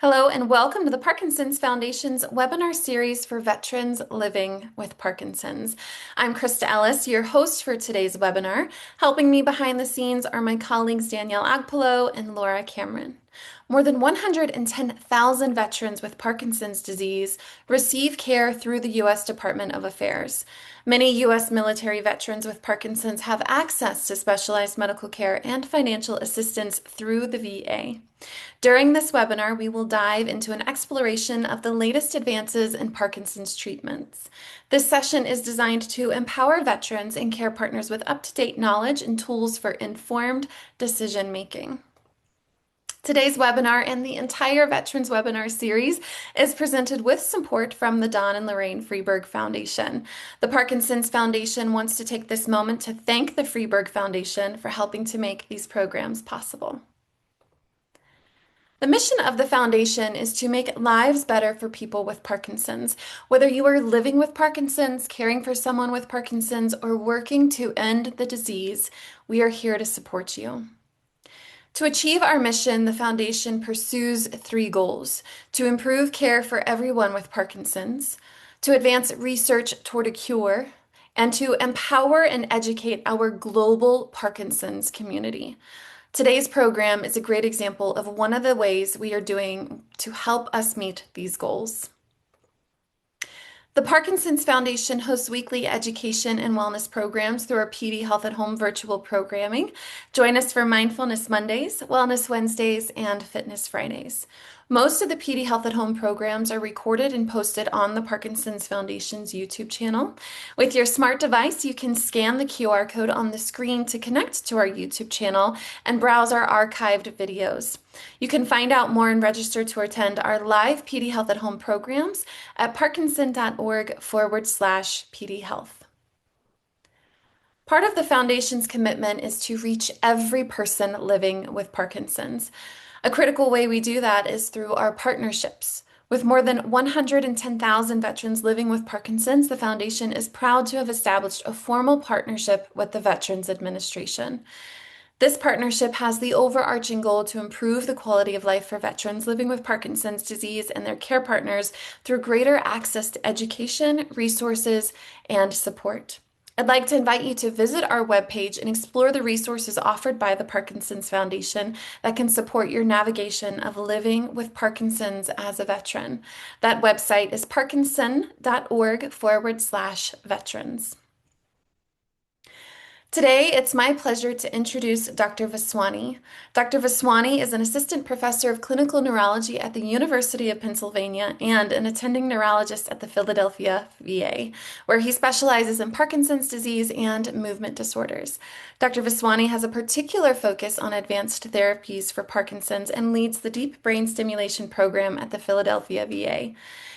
Hello and welcome to the Parkinson's Foundation's webinar series for veterans living with Parkinson's. I'm Krista Ellis, your host for today's webinar. Helping me behind the scenes are my colleagues Danielle Agpolo and Laura Cameron. More than 110,000 veterans with Parkinson's disease receive care through the U.S. Department of Affairs. Many U.S. military veterans with Parkinson's have access to specialized medical care and financial assistance through the VA. During this webinar, we will dive into an exploration of the latest advances in Parkinson's treatments. This session is designed to empower veterans and care partners with up-to-date knowledge and tools for informed decision-making. Today's webinar and the entire Veterans Webinar series is presented with support from the Don and Lorraine Freeberg Foundation. The Parkinson's Foundation wants to take this moment to thank the Freeberg Foundation for helping to make these programs possible. The mission of the foundation is to make lives better for people with Parkinson's. Whether you are living with Parkinson's, caring for someone with Parkinson's, or working to end the disease, we are here to support you. To achieve our mission, the foundation pursues three goals: to improve care for everyone with Parkinson's, to advance research toward a cure, and to empower and educate our global Parkinson's community. Today's program is a great example of one of the ways we are doing to help us meet these goals. The Parkinson's Foundation hosts weekly education and wellness programs through our PD Health at Home virtual programming. Join us for Mindfulness Mondays, Wellness Wednesdays, and Fitness Fridays. Most of the PD Health at Home programs are recorded and posted on the Parkinson's Foundation's YouTube channel. With your smart device, you can scan the QR code on the screen to connect to our YouTube channel and browse our archived videos. You can find out more and register to attend our live PD Health at Home programs at parkinson.org/PD Health. Part of the Foundation's commitment is to reach every person living with Parkinson's. A critical way we do that is through our partnerships. With more than 110,000 veterans living with Parkinson's, the Foundation is proud to have established a formal partnership with the Veterans Administration. This partnership has the overarching goal to improve the quality of life for veterans living with Parkinson's disease and their care partners through greater access to education, resources, and support. I'd like to invite you to visit our webpage and explore the resources offered by the Parkinson's Foundation that can support your navigation of living with Parkinson's as a veteran. That website is parkinson.org/veterans. Today, it's my pleasure to introduce Dr. Vaswani. Dr. Vaswani is an assistant professor of clinical neurology at the University of Pennsylvania and an attending neurologist at the Philadelphia VA, where he specializes in Parkinson's disease and movement disorders. Dr. Vaswani has a particular focus on advanced therapies for Parkinson's and leads the Deep Brain Stimulation Program at the Philadelphia VA.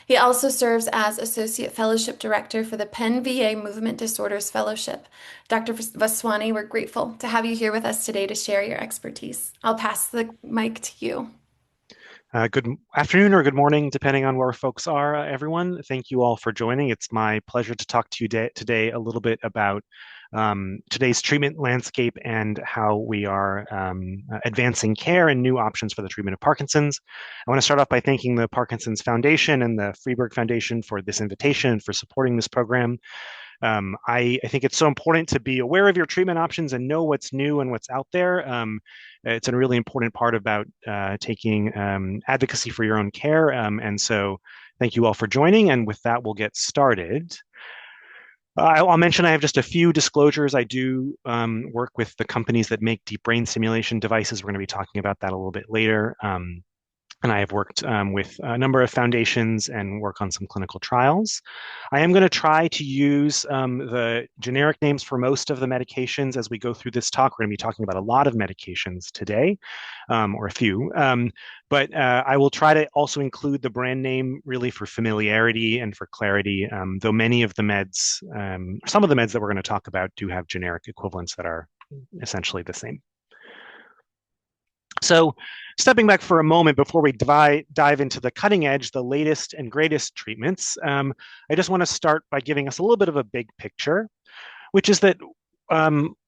He also serves as Associate Fellowship Director for the Penn VA Movement Disorders Fellowship. Dr. Vaswani, we're grateful to have you here with us today to share your expertise. I'll pass the mic to you. Good afternoon or good morning, depending on where folks are, everyone. Thank you all for joining. It's my pleasure to talk to you today a little bit about today's treatment landscape and how we are advancing care and new options for the treatment of Parkinson's. I want to start off by thanking the Parkinson's Foundation and the Freeberg Foundation for this invitation and for supporting this program. I think it's so important to be aware of your treatment options and know what's new and what's out there. It's a really important part about taking advocacy for your own care. And so thank you all for joining. And with that, we'll get started. I'll mention I have just a few disclosures. I do work with the companies that make deep brain stimulation devices. We're going to be talking about that a little bit later. And I have worked with a number of foundations and work on some clinical trials. I am going to try to use the generic names for most of the medications as we go through this talk. We're going to be talking about a lot of medications today, or a few. But I will try to also include the brand name really for familiarity and for clarity, though many of the meds, some of the meds that we're going to talk about do have generic equivalents that are essentially the same. So stepping back for a moment before we dive into the cutting edge, the latest and greatest treatments, I just want to start by giving us a little bit of a big picture, which is that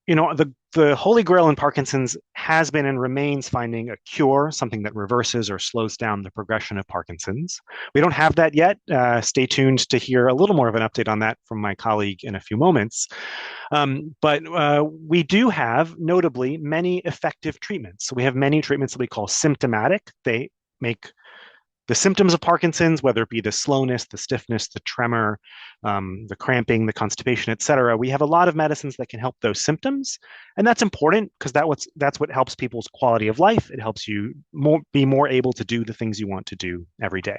The holy grail in Parkinson's has been and remains finding a cure, something that reverses or slows down the progression of Parkinson's. We don't have that yet. Stay tuned to hear a little more of an update on that from my colleague in a few moments. But we do have, notably, many effective treatments. So we have many treatments that we call symptomatic. They make the symptoms of Parkinson's, whether it be the slowness, the stiffness, the tremor, the cramping, the constipation, et cetera. We have a lot of medicines that can help those symptoms. And that's important because that's what helps people's quality of life. It helps you be more able to do the things you want to do every day.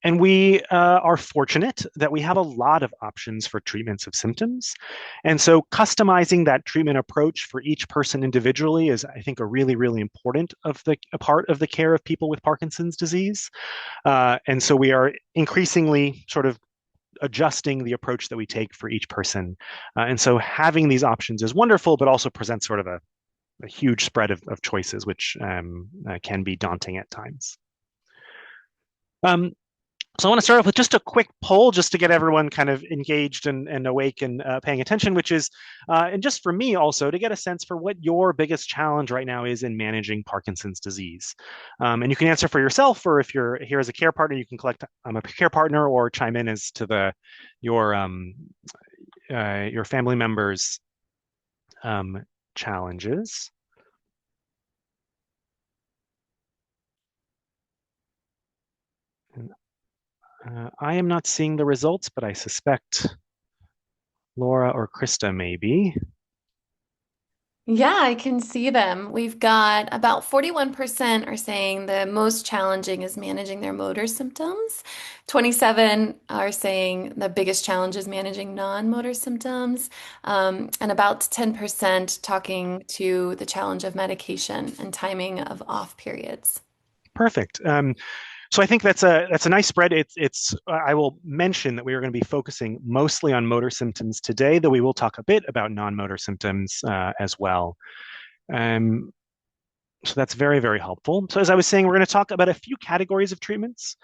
And we are fortunate that we have a lot of options for treatments of symptoms. And so customizing that treatment approach for each person individually is, I think, a really, really important a part of the care of people with Parkinson's disease. And so we are increasingly sort of adjusting the approach that we take for each person. And so having these options is wonderful, but also presents sort of a huge spread of choices, which can be daunting at times. So I want to start off with just a quick poll just to get everyone kind of engaged and awake and paying attention, which is, and just for me also, to get a sense for what your biggest challenge right now is in managing Parkinson's disease. And you can answer for yourself, or if you're here as a care partner, you can collect I'm a care partner or chime in as to your family members' challenges. I am not seeing the results, but I suspect Laura or Krista may be. Yeah, I can see them. We've got about 41% are saying the most challenging is managing their motor symptoms. 27 are saying the biggest challenge is managing non-motor symptoms. And about 10% talking to the challenge of medication and timing of off periods. Perfect. So I think that's a nice spread. It's I will mention that we are going to be focusing mostly on motor symptoms today, though we will talk a bit about non-motor symptoms as well. Um, so that's very, very helpful. So as I was saying, we're going to talk about a few categories of treatments.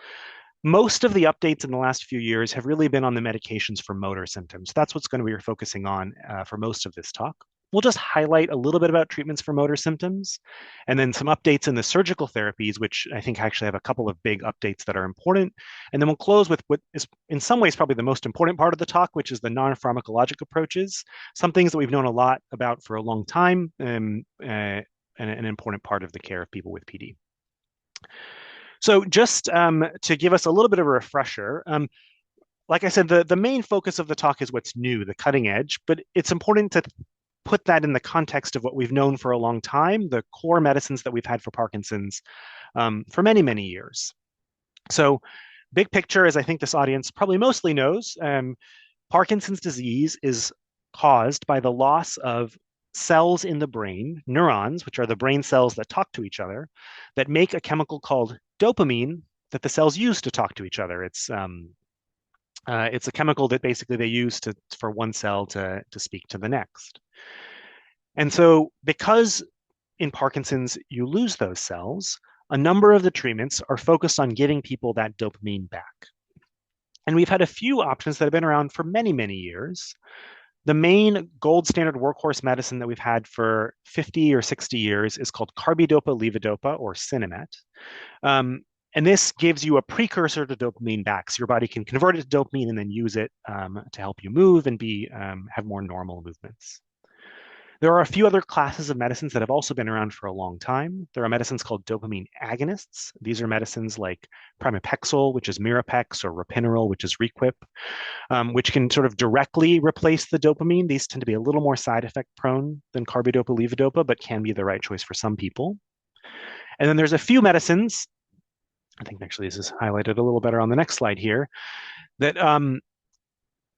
Most of the updates in the last few years have really been on the medications for motor symptoms. That's what's going to be focusing on for most of this talk. We'll just highlight a little bit about treatments for motor symptoms, and then some updates in the surgical therapies, which I think actually have a couple of big updates that are important. And then we'll close with what is in some ways probably the most important part of the talk, which is the non-pharmacologic approaches, some things that we've known a lot about for a long time, and an important part of the care of people with PD. So just to give us a little bit of a refresher, like I said, the main focus of the talk is what's new, the cutting edge, but it's important to put that in the context of what we've known for a long time, the core medicines that we've had for Parkinson's for many, many years. So big picture, as I think this audience probably mostly knows, Parkinson's disease is caused by the loss of cells in the brain, neurons, which are the brain cells that talk to each other, that make a chemical called dopamine that the cells use to talk to each other. It's a chemical that basically they use for one cell to speak to the next. And so because in Parkinson's you lose those cells, a number of the treatments are focused on giving people that dopamine back. And we've had a few options that have been around for many, many years. The main gold standard workhorse medicine that we've had for 50 or 60 years is called carbidopa-levodopa, or Sinemet. And this gives you a precursor to dopamine back. So your body can convert it to dopamine and then use it to help you move and have more normal movements. There are a few other classes of medicines that have also been around for a long time. There are medicines called dopamine agonists. These are medicines like pramipexole, which is Mirapex, or Ropinirole, which is Requip, which can sort of directly replace the dopamine. These tend to be a little more side effect prone than carbidopa-levodopa, but can be the right choice for some people. And then there's a few medicines, I think actually this is highlighted a little better on the next slide here, that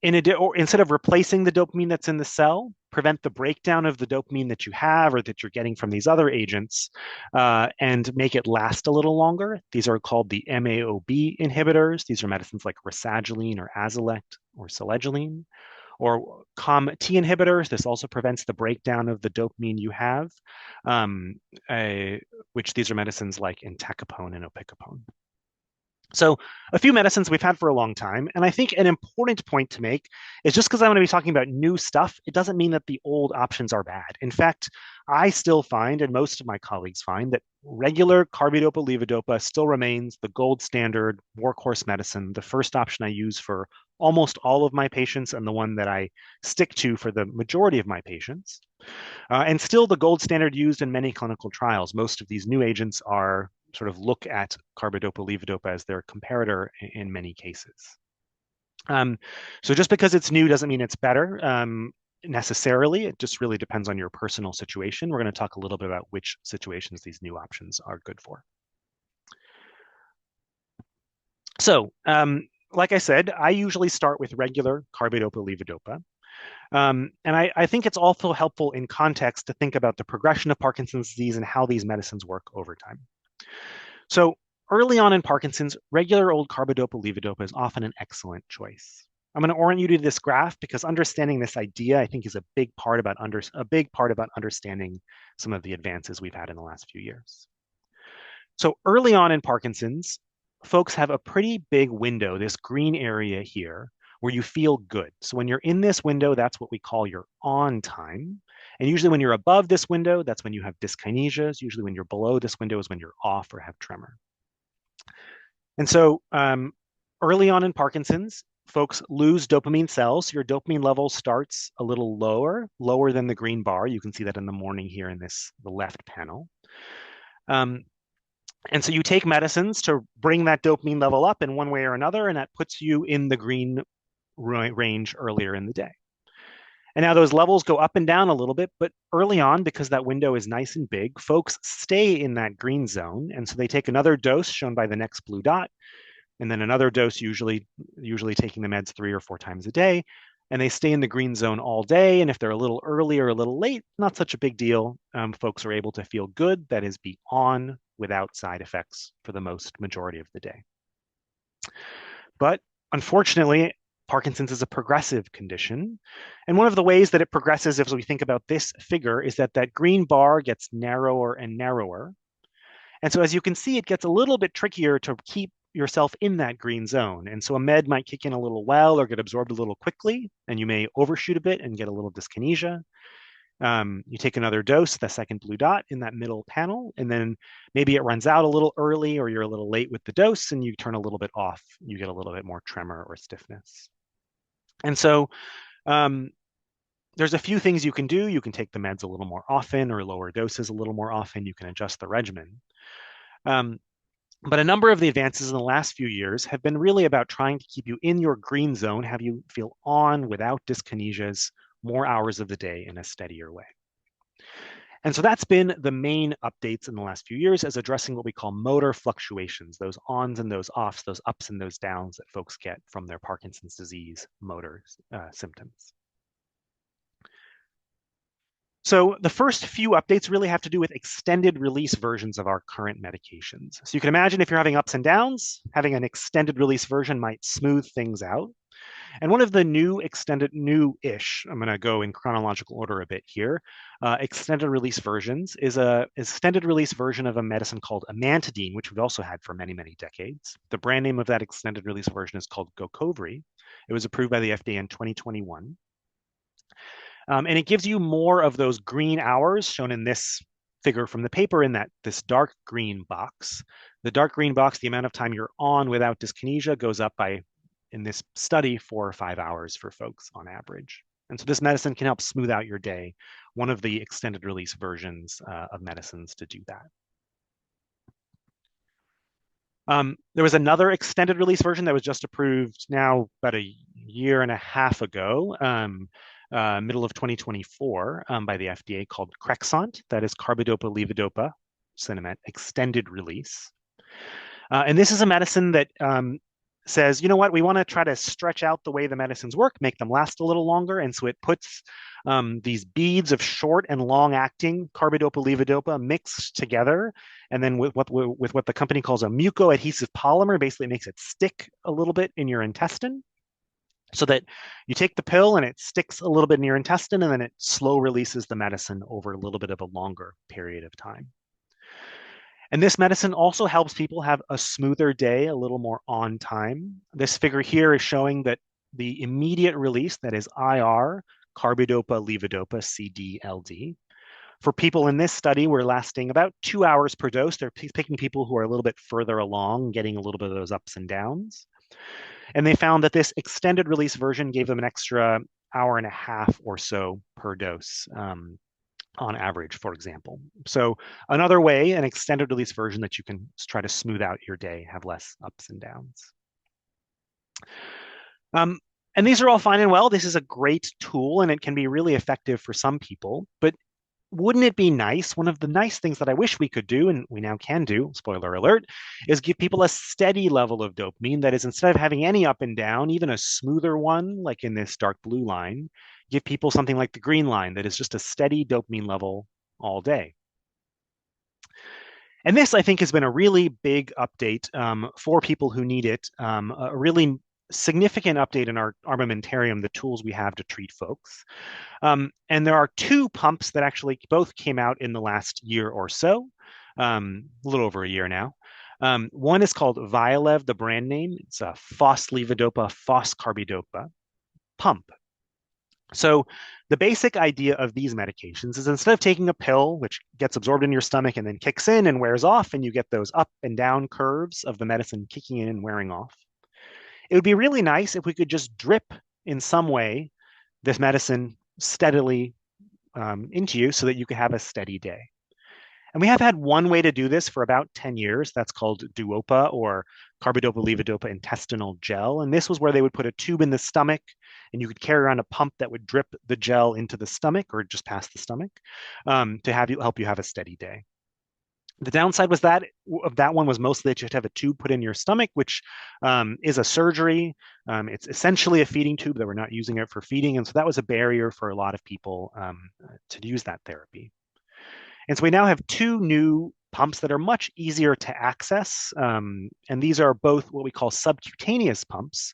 instead of replacing the dopamine that's in the cell, prevent the breakdown of the dopamine that you have or that you're getting from these other agents, and make it last a little longer. These are called the MAOB inhibitors. These are medicines like rasagiline or Azilect or selegiline, or COMT inhibitors. This also prevents the breakdown of the dopamine you have, which these are medicines like entacapone and opicapone. So, a few medicines we've had for a long time. And I think an important point to make is just because I'm going to be talking about new stuff, it doesn't mean that the old options are bad. In fact, I still find, and most of my colleagues find, that regular carbidopa levodopa still remains the gold standard workhorse medicine, the first option I use for almost all of my patients, and the one that I stick to for the majority of my patients. And still the gold standard used in many clinical trials. Most of these new agents are sort of look at carbidopa levodopa as their comparator in many cases. So just because it's new doesn't mean it's better necessarily. It just really depends on your personal situation. We're going to talk a little bit about which situations these new options are good for. So, like I said, I usually start with regular carbidopa levodopa. And I think it's also helpful in context to think about the progression of Parkinson's disease and how these medicines work over time. So early on in Parkinson's, regular old carbidopa levodopa is often an excellent choice. I'm going to orient you to this graph because understanding this idea, I think, is a big part about understanding some of the advances we've had in the last few years. So early on in Parkinson's, folks have a pretty big window, this green area here, where you feel good. So when you're in this window, that's what we call your on time. And usually when you're above this window, that's when you have dyskinesias. Usually when you're below this window is when you're off or have tremor. And so early on in Parkinson's, folks lose dopamine cells. Your dopamine level starts a little lower than the green bar. You can see that in the morning here in the left panel. And so you take medicines to bring that dopamine level up in one way or another, and that puts you in the green range earlier in the day. And now those levels go up and down a little bit, but early on, because that window is nice and big, folks stay in that green zone. And so they take another dose shown by the next blue dot, and then another dose, usually taking the meds 3 or 4 times a day. And they stay in the green zone all day. And if they're a little early or a little late, not such a big deal. Folks are able to feel good, that is, be on without side effects for the majority of the day. But unfortunately, Parkinson's is a progressive condition. And one of the ways that it progresses, as we think about this figure, is that that green bar gets narrower and narrower. And so as you can see, it gets a little bit trickier to keep yourself in that green zone. And so a med might kick in a little well or get absorbed a little quickly, and you may overshoot a bit and get a little dyskinesia. You take another dose, the second blue dot in that middle panel, and then maybe it runs out a little early or you're a little late with the dose and you turn a little bit off. You get a little bit more tremor or stiffness. And so there's a few things you can do. You can take the meds a little more often or lower doses a little more often. You can adjust the regimen. But a number of the advances in the last few years have been really about trying to keep you in your green zone, have you feel on without dyskinesias more hours of the day in a steadier way. And so that's been the main updates in the last few years, as addressing what we call motor fluctuations, those ons and those offs, those ups and those downs that folks get from their Parkinson's disease motor symptoms. So the first few updates really have to do with extended release versions of our current medications. So you can imagine if you're having ups and downs, having an extended release version might smooth things out. And one of the new-ish, I'm going to go in chronological order a bit here, extended release versions is a extended release version of a medicine called amantadine, which we've also had for many, many decades. The brand name of that extended release version is called Gocovri. It was approved by the FDA in 2021. And it gives you more of those green hours shown in this figure from the paper in this dark green box. The dark green box, the amount of time you're on without dyskinesia goes up by, in this study, 4 or 5 hours for folks on average. And so this medicine can help smooth out your day, one of the extended release versions of medicines to do that. There was another extended release version that was just approved now about a year and a half ago, middle of 2024, by the FDA, called Crescenz, that is carbidopa levodopa Sinemet extended release. And this is a medicine that says, you know what, we want to try to stretch out the way the medicines work, make them last a little longer. And so it puts these beads of short and long acting carbidopa levodopa mixed together. And then with what the company calls a mucoadhesive polymer, basically makes it stick a little bit in your intestine, so that you take the pill and it sticks a little bit in your intestine, and then it slow releases the medicine over a little bit of a longer period of time. And this medicine also helps people have a smoother day, a little more on time. This figure here is showing that the immediate release, that is IR, carbidopa, levodopa, CDLD. For people in this study, we're lasting about 2 hours per dose. They're picking people who are a little bit further along, getting a little bit of those ups and downs. And they found that this extended release version gave them an extra hour and a half or so per dose. On average, for example. So another way, an extended release version that you can try to smooth out your day, have less ups and downs. Um, and these are all fine and well. This is a great tool and it can be really effective for some people, but wouldn't it be nice? One of the nice things that I wish we could do, and we now can do, spoiler alert, is give people a steady level of dopamine. That is, instead of having any up and down, even a smoother one, like in this dark blue line, give people something like the green line that is just a steady dopamine level all day. And this, I think, has been a really big update for people who need it, a really significant update in our armamentarium, the tools we have to treat folks. And there are two pumps that actually both came out in the last year or so, a little over a year now. One is called Vyalev, the brand name. It's a phoslevodopa, phoscarbidopa pump. So the basic idea of these medications is instead of taking a pill, which gets absorbed in your stomach and then kicks in and wears off, and you get those up and down curves of the medicine kicking in and wearing off, it would be really nice if we could just drip in some way this medicine steadily into you so that you could have a steady day. And we have had one way to do this for about 10 years. That's called duopa or carbidopa levodopa intestinal gel. And this was where they would put a tube in the stomach and you could carry around a pump that would drip the gel into the stomach or just past the stomach to help you have a steady day. The downside was that of that one was mostly that you had to have a tube put in your stomach, which is a surgery. It's essentially a feeding tube that we're not using it for feeding. And so that was a barrier for a lot of people to use that therapy. And so we now have two new pumps that are much easier to access. And these are both what we call subcutaneous pumps.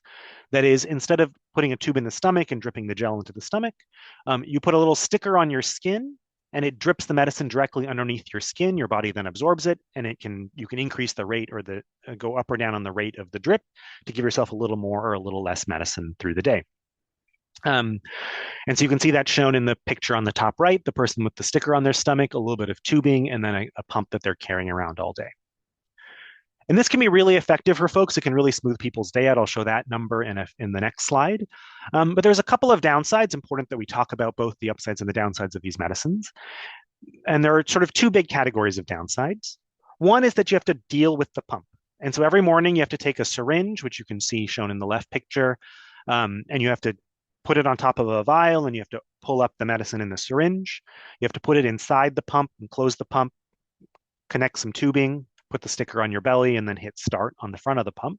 That is, instead of putting a tube in the stomach and dripping the gel into the stomach, you put a little sticker on your skin and it drips the medicine directly underneath your skin. Your body then absorbs it, and you can increase the rate or go up or down on the rate of the drip to give yourself a little more or a little less medicine through the day. And so you can see that shown in the picture on the top right, the person with the sticker on their stomach, a little bit of tubing, and then a pump that they're carrying around all day. And this can be really effective for folks. It can really smooth people's day out. I'll show that number in the next slide. But there's a couple of downsides, important that we talk about both the upsides and the downsides of these medicines. And there are sort of two big categories of downsides. One is that you have to deal with the pump. And so every morning you have to take a syringe, which you can see shown in the left picture, and you have to put it on top of a vial and you have to pull up the medicine in the syringe. You have to put it inside the pump and close the pump, connect some tubing, put the sticker on your belly, and then hit start on the front of the pump.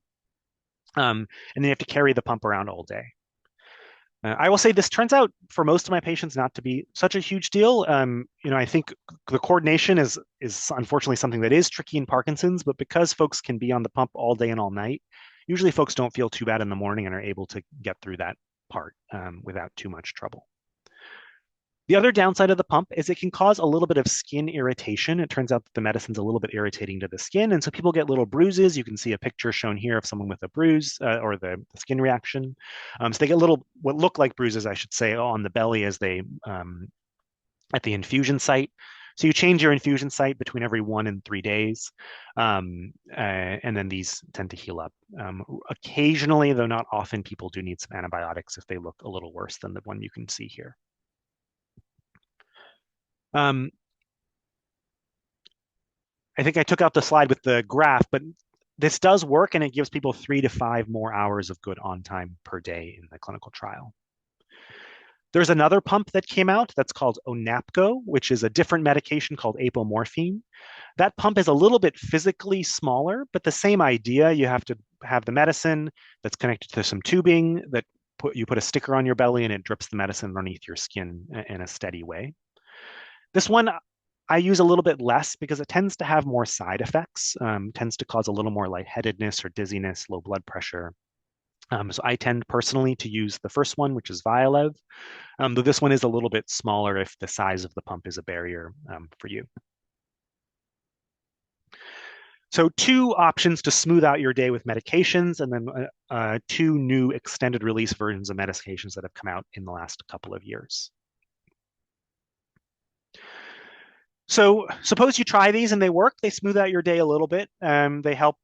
And then you have to carry the pump around all day. I will say this turns out for most of my patients not to be such a huge deal. I think the coordination is unfortunately something that is tricky in Parkinson's, but because folks can be on the pump all day and all night, usually folks don't feel too bad in the morning and are able to get through that part without too much trouble. The other downside of the pump is it can cause a little bit of skin irritation. It turns out that the medicine's a little bit irritating to the skin, and so people get little bruises. You can see a picture shown here of someone with a bruise or the skin reaction. So they get what look like bruises, I should say, on the belly as they at the infusion site. So you change your infusion site between every 1 and 3 days, and then these tend to heal up. Occasionally, though not often, people do need some antibiotics if they look a little worse than the one you can see here. I think I took out the slide with the graph, but this does work and it gives people 3 to 5 more hours of good on time per day in the clinical trial. There's another pump that came out that's called Onapgo, which is a different medication called apomorphine. That pump is a little bit physically smaller, but the same idea. You have to have the medicine that's connected to some tubing that you put a sticker on your belly and it drips the medicine underneath your skin in a steady way. This one I use a little bit less because it tends to have more side effects, tends to cause a little more lightheadedness or dizziness, low blood pressure. So I tend personally to use the first one, which is Vyalev, though this one is a little bit smaller if the size of the pump is a barrier for you. So two options to smooth out your day with medications, and then two new extended release versions of medications that have come out in the last couple of years. So suppose you try these and they work, they smooth out your day a little bit. They help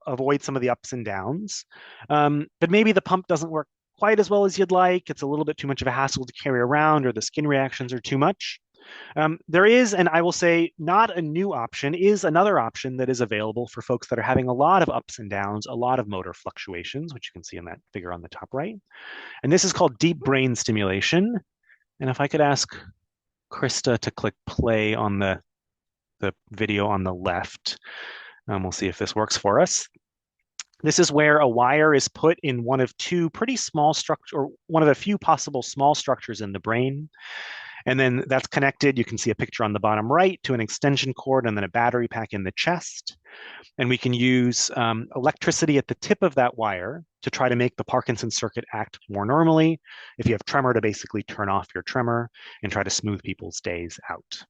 avoid some of the ups and downs. But maybe the pump doesn't work quite as well as you'd like. It's a little bit too much of a hassle to carry around, or the skin reactions are too much. There is, and I will say, not a new option, is another option that is available for folks that are having a lot of ups and downs, a lot of motor fluctuations, which you can see in that figure on the top right. And this is called deep brain stimulation. And if I could ask Krista to click play on the video on the left. We'll see if this works for us. This is where a wire is put in one of two pretty small structures, or one of a few possible small structures in the brain. And then that's connected. You can see a picture on the bottom right to an extension cord and then a battery pack in the chest. And we can use electricity at the tip of that wire to try to make the Parkinson circuit act more normally. If you have tremor, to basically turn off your tremor and try to smooth people's days out,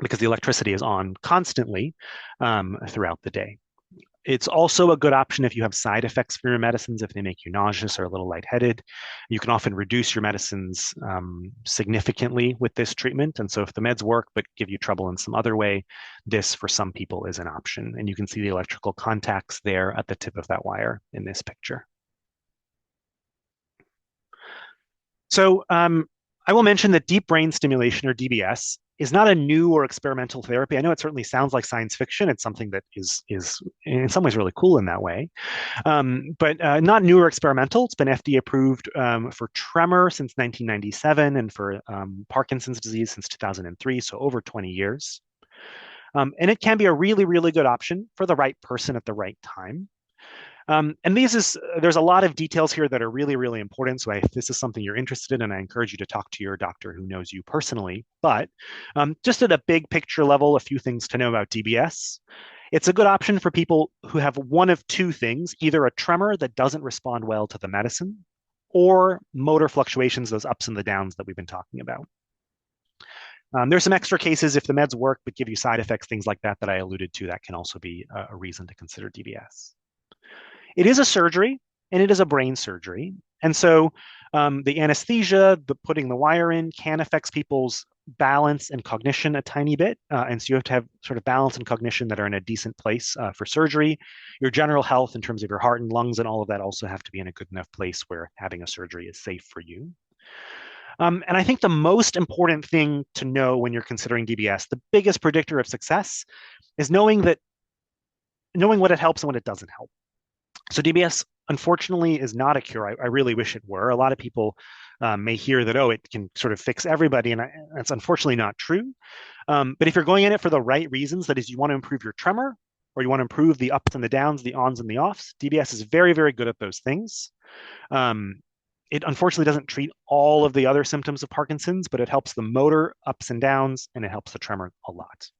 because the electricity is on constantly throughout the day. It's also a good option if you have side effects for your medicines, if they make you nauseous or a little lightheaded. You can often reduce your medicines significantly with this treatment. And so if the meds work but give you trouble in some other way, this for some people is an option. And you can see the electrical contacts there at the tip of that wire in this picture. So I will mention that deep brain stimulation, or DBS, is not a new or experimental therapy. I know it certainly sounds like science fiction. It's something that is in some ways really cool in that way, but not new or experimental. It's been FDA approved for tremor since 1997 and for Parkinson's disease since 2003, so over 20 years. And it can be a really, really good option for the right person at the right time. And there's a lot of details here that are really, really important. So if this is something you're interested in, and I encourage you to talk to your doctor who knows you personally. But just at a big picture level, a few things to know about DBS. It's a good option for people who have one of two things, either a tremor that doesn't respond well to the medicine, or motor fluctuations, those ups and the downs that we've been talking about. There's some extra cases if the meds work but give you side effects, things like that I alluded to, that can also be a reason to consider DBS. It is a surgery, and it is a brain surgery. And so the anesthesia, the putting the wire in, can affect people's balance and cognition a tiny bit. And so you have to have sort of balance and cognition that are in a decent place for surgery. Your general health in terms of your heart and lungs and all of that also have to be in a good enough place where having a surgery is safe for you. And I think the most important thing to know when you're considering DBS, the biggest predictor of success, is knowing what it helps and what it doesn't help. So DBS, unfortunately, is not a cure. I really wish it were. A lot of people may hear that, oh, it can sort of fix everybody, and that's unfortunately not true. But if you're going in it for the right reasons, that is, you want to improve your tremor, or you want to improve the ups and the downs, the ons and the offs, DBS is very, very good at those things. It unfortunately doesn't treat all of the other symptoms of Parkinson's, but it helps the motor ups and downs, and it helps the tremor a lot.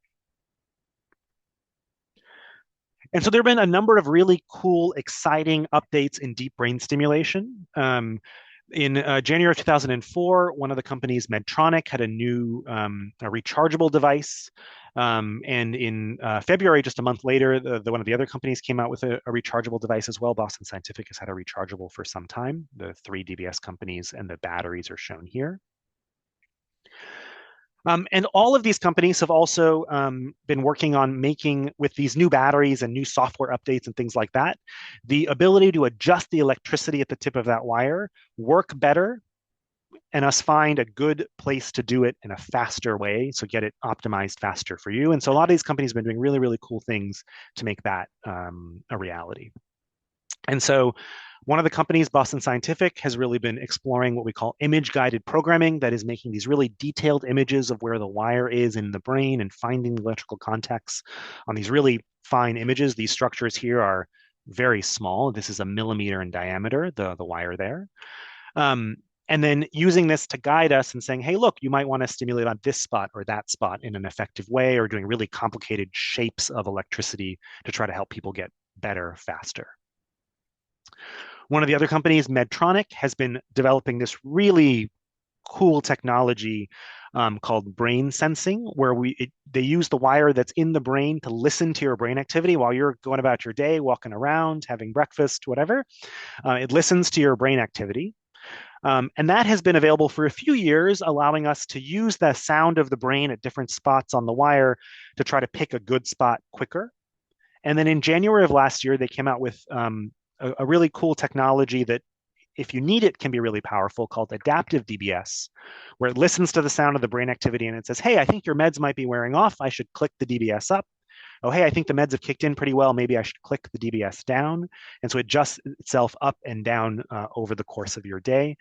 And so there have been a number of really cool, exciting updates in deep brain stimulation. In January of 2004, one of the companies, Medtronic, had a new a rechargeable device. And in February, just a month later, one of the other companies came out with a rechargeable device as well. Boston Scientific has had a rechargeable for some time. The three DBS companies, and the batteries are shown here. And all of these companies have also been working on making, with these new batteries and new software updates and things like that, the ability to adjust the electricity at the tip of that wire work better, and us find a good place to do it in a faster way, so get it optimized faster for you. And so a lot of these companies have been doing really, really cool things to make that a reality. And so one of the companies, Boston Scientific, has really been exploring what we call image-guided programming, that is making these really detailed images of where the wire is in the brain and finding the electrical contacts on these really fine images. These structures here are very small. This is a millimeter in diameter, the wire there. And then using this to guide us and saying, hey, look, you might want to stimulate on this spot or that spot in an effective way, or doing really complicated shapes of electricity to try to help people get better faster. One of the other companies, Medtronic, has been developing this really cool technology called brain sensing, where they use the wire that's in the brain to listen to your brain activity while you're going about your day, walking around, having breakfast, whatever. It listens to your brain activity. And that has been available for a few years, allowing us to use the sound of the brain at different spots on the wire to try to pick a good spot quicker. And then in January of last year, they came out with a really cool technology that, if you need it, can be really powerful, called adaptive DBS, where it listens to the sound of the brain activity and it says, hey, I think your meds might be wearing off. I should click the DBS up. Oh, hey, I think the meds have kicked in pretty well. Maybe I should click the DBS down. And so it adjusts itself up and down over the course of your day.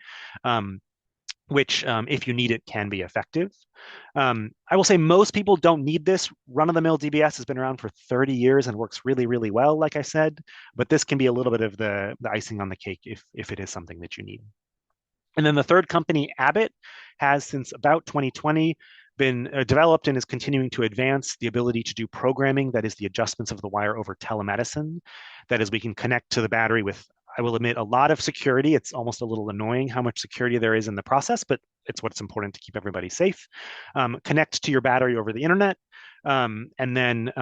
Which, if you need it, can be effective. I will say most people don't need this. Run-of-the-mill DBS has been around for 30 years and works really, really well, like I said. But this can be a little bit of the icing on the cake if it is something that you need. And then the third company, Abbott, has since about 2020 been developed and is continuing to advance the ability to do programming, that is the adjustments of the wire over telemedicine. That is, we can connect to the battery with, I will admit, a lot of security. It's almost a little annoying how much security there is in the process, but it's what's important to keep everybody safe. Connect to your battery over the internet, and then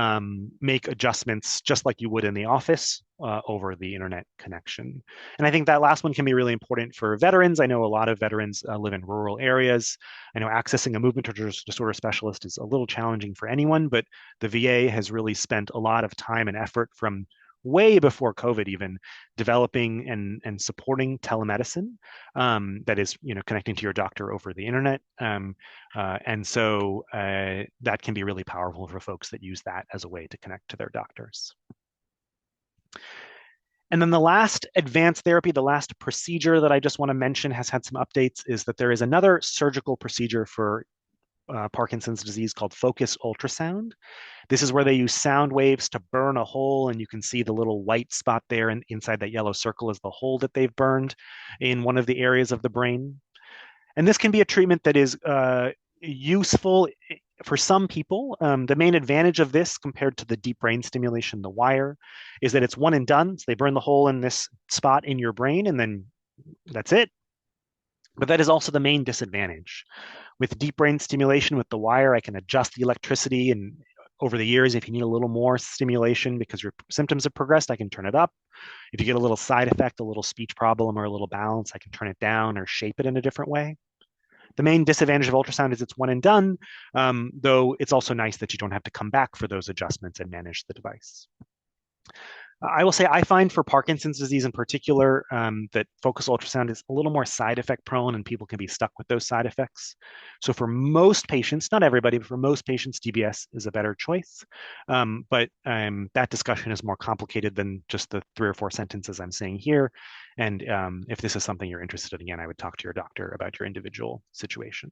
make adjustments just like you would in the office over the internet connection. And I think that last one can be really important for veterans. I know a lot of veterans live in rural areas. I know accessing a movement disorder specialist is a little challenging for anyone, but the VA has really spent a lot of time and effort from way before COVID even, developing and supporting telemedicine, that is, connecting to your doctor over the internet. And so that can be really powerful for folks that use that as a way to connect to their doctors. And then the last advanced therapy, the last procedure that I just want to mention has had some updates, is that there is another surgical procedure for Parkinson's disease called focused ultrasound. This is where they use sound waves to burn a hole, and you can see the little white spot there, and inside that yellow circle is the hole that they've burned in one of the areas of the brain. And this can be a treatment that is useful for some people. The main advantage of this compared to the deep brain stimulation, the wire, is that it's one and done. So they burn the hole in this spot in your brain, and then that's it. But that is also the main disadvantage. With deep brain stimulation with the wire, I can adjust the electricity, and over the years, if you need a little more stimulation because your symptoms have progressed, I can turn it up. If you get a little side effect, a little speech problem or a little balance, I can turn it down or shape it in a different way. The main disadvantage of ultrasound is it's one and done, though it's also nice that you don't have to come back for those adjustments and manage the device. I will say I find for Parkinson's disease in particular that focused ultrasound is a little more side effect prone, and people can be stuck with those side effects. So for most patients, not everybody, but for most patients, DBS is a better choice. But that discussion is more complicated than just the 3 or 4 sentences I'm saying here. And if this is something you're interested in, again, I would talk to your doctor about your individual situation.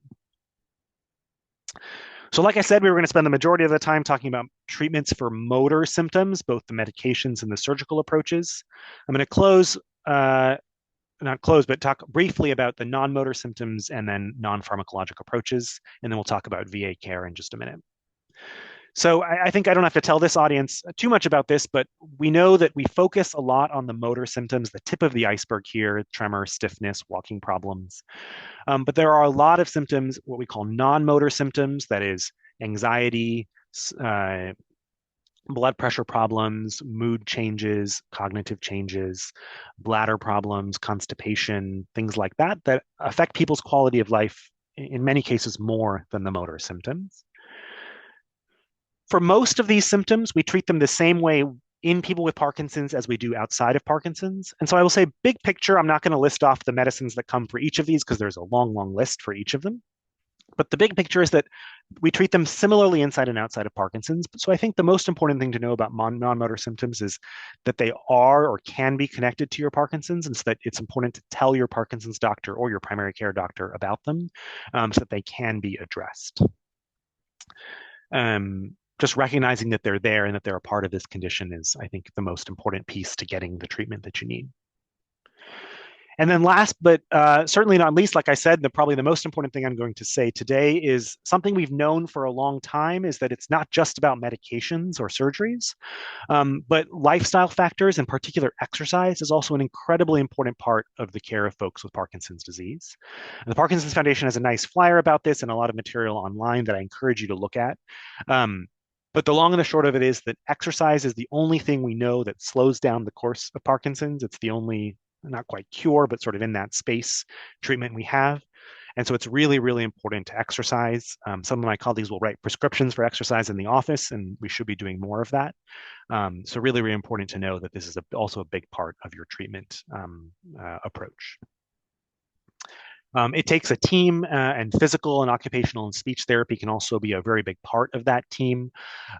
So like I said, we were going to spend the majority of the time talking about treatments for motor symptoms, both the medications and the surgical approaches. I'm going to close, not close, but talk briefly about the non-motor symptoms and then non-pharmacologic approaches, and then we'll talk about VA care in just a minute. So I think I don't have to tell this audience too much about this, but we know that we focus a lot on the motor symptoms, the tip of the iceberg here: tremor, stiffness, walking problems. But there are a lot of symptoms, what we call non-motor symptoms, that is anxiety, blood pressure problems, mood changes, cognitive changes, bladder problems, constipation, things like that, that affect people's quality of life in many cases more than the motor symptoms. For most of these symptoms, we treat them the same way in people with Parkinson's as we do outside of Parkinson's. And so I will say, big picture, I'm not going to list off the medicines that come for each of these because there's a long, long list for each of them. But the big picture is that we treat them similarly inside and outside of Parkinson's. So I think the most important thing to know about non-motor symptoms is that they are or can be connected to your Parkinson's, and so that it's important to tell your Parkinson's doctor or your primary care doctor about them, so that they can be addressed. Just recognizing that they're there and that they're a part of this condition is, I think, the most important piece to getting the treatment that you need. And then last, but certainly not least, like I said, probably the most important thing I'm going to say today is something we've known for a long time is that it's not just about medications or surgeries, but lifestyle factors, in particular exercise, is also an incredibly important part of the care of folks with Parkinson's disease. And the Parkinson's Foundation has a nice flyer about this and a lot of material online that I encourage you to look at. Um, but the long and the short of it is that exercise is the only thing we know that slows down the course of Parkinson's. It's the only, not quite cure, but sort of in that space treatment we have. And so it's really, really important to exercise. Some of my colleagues will write prescriptions for exercise in the office, and we should be doing more of that. So really, really important to know that this is also a big part of your treatment approach. It takes a team, and physical and occupational and speech therapy can also be a very big part of that team.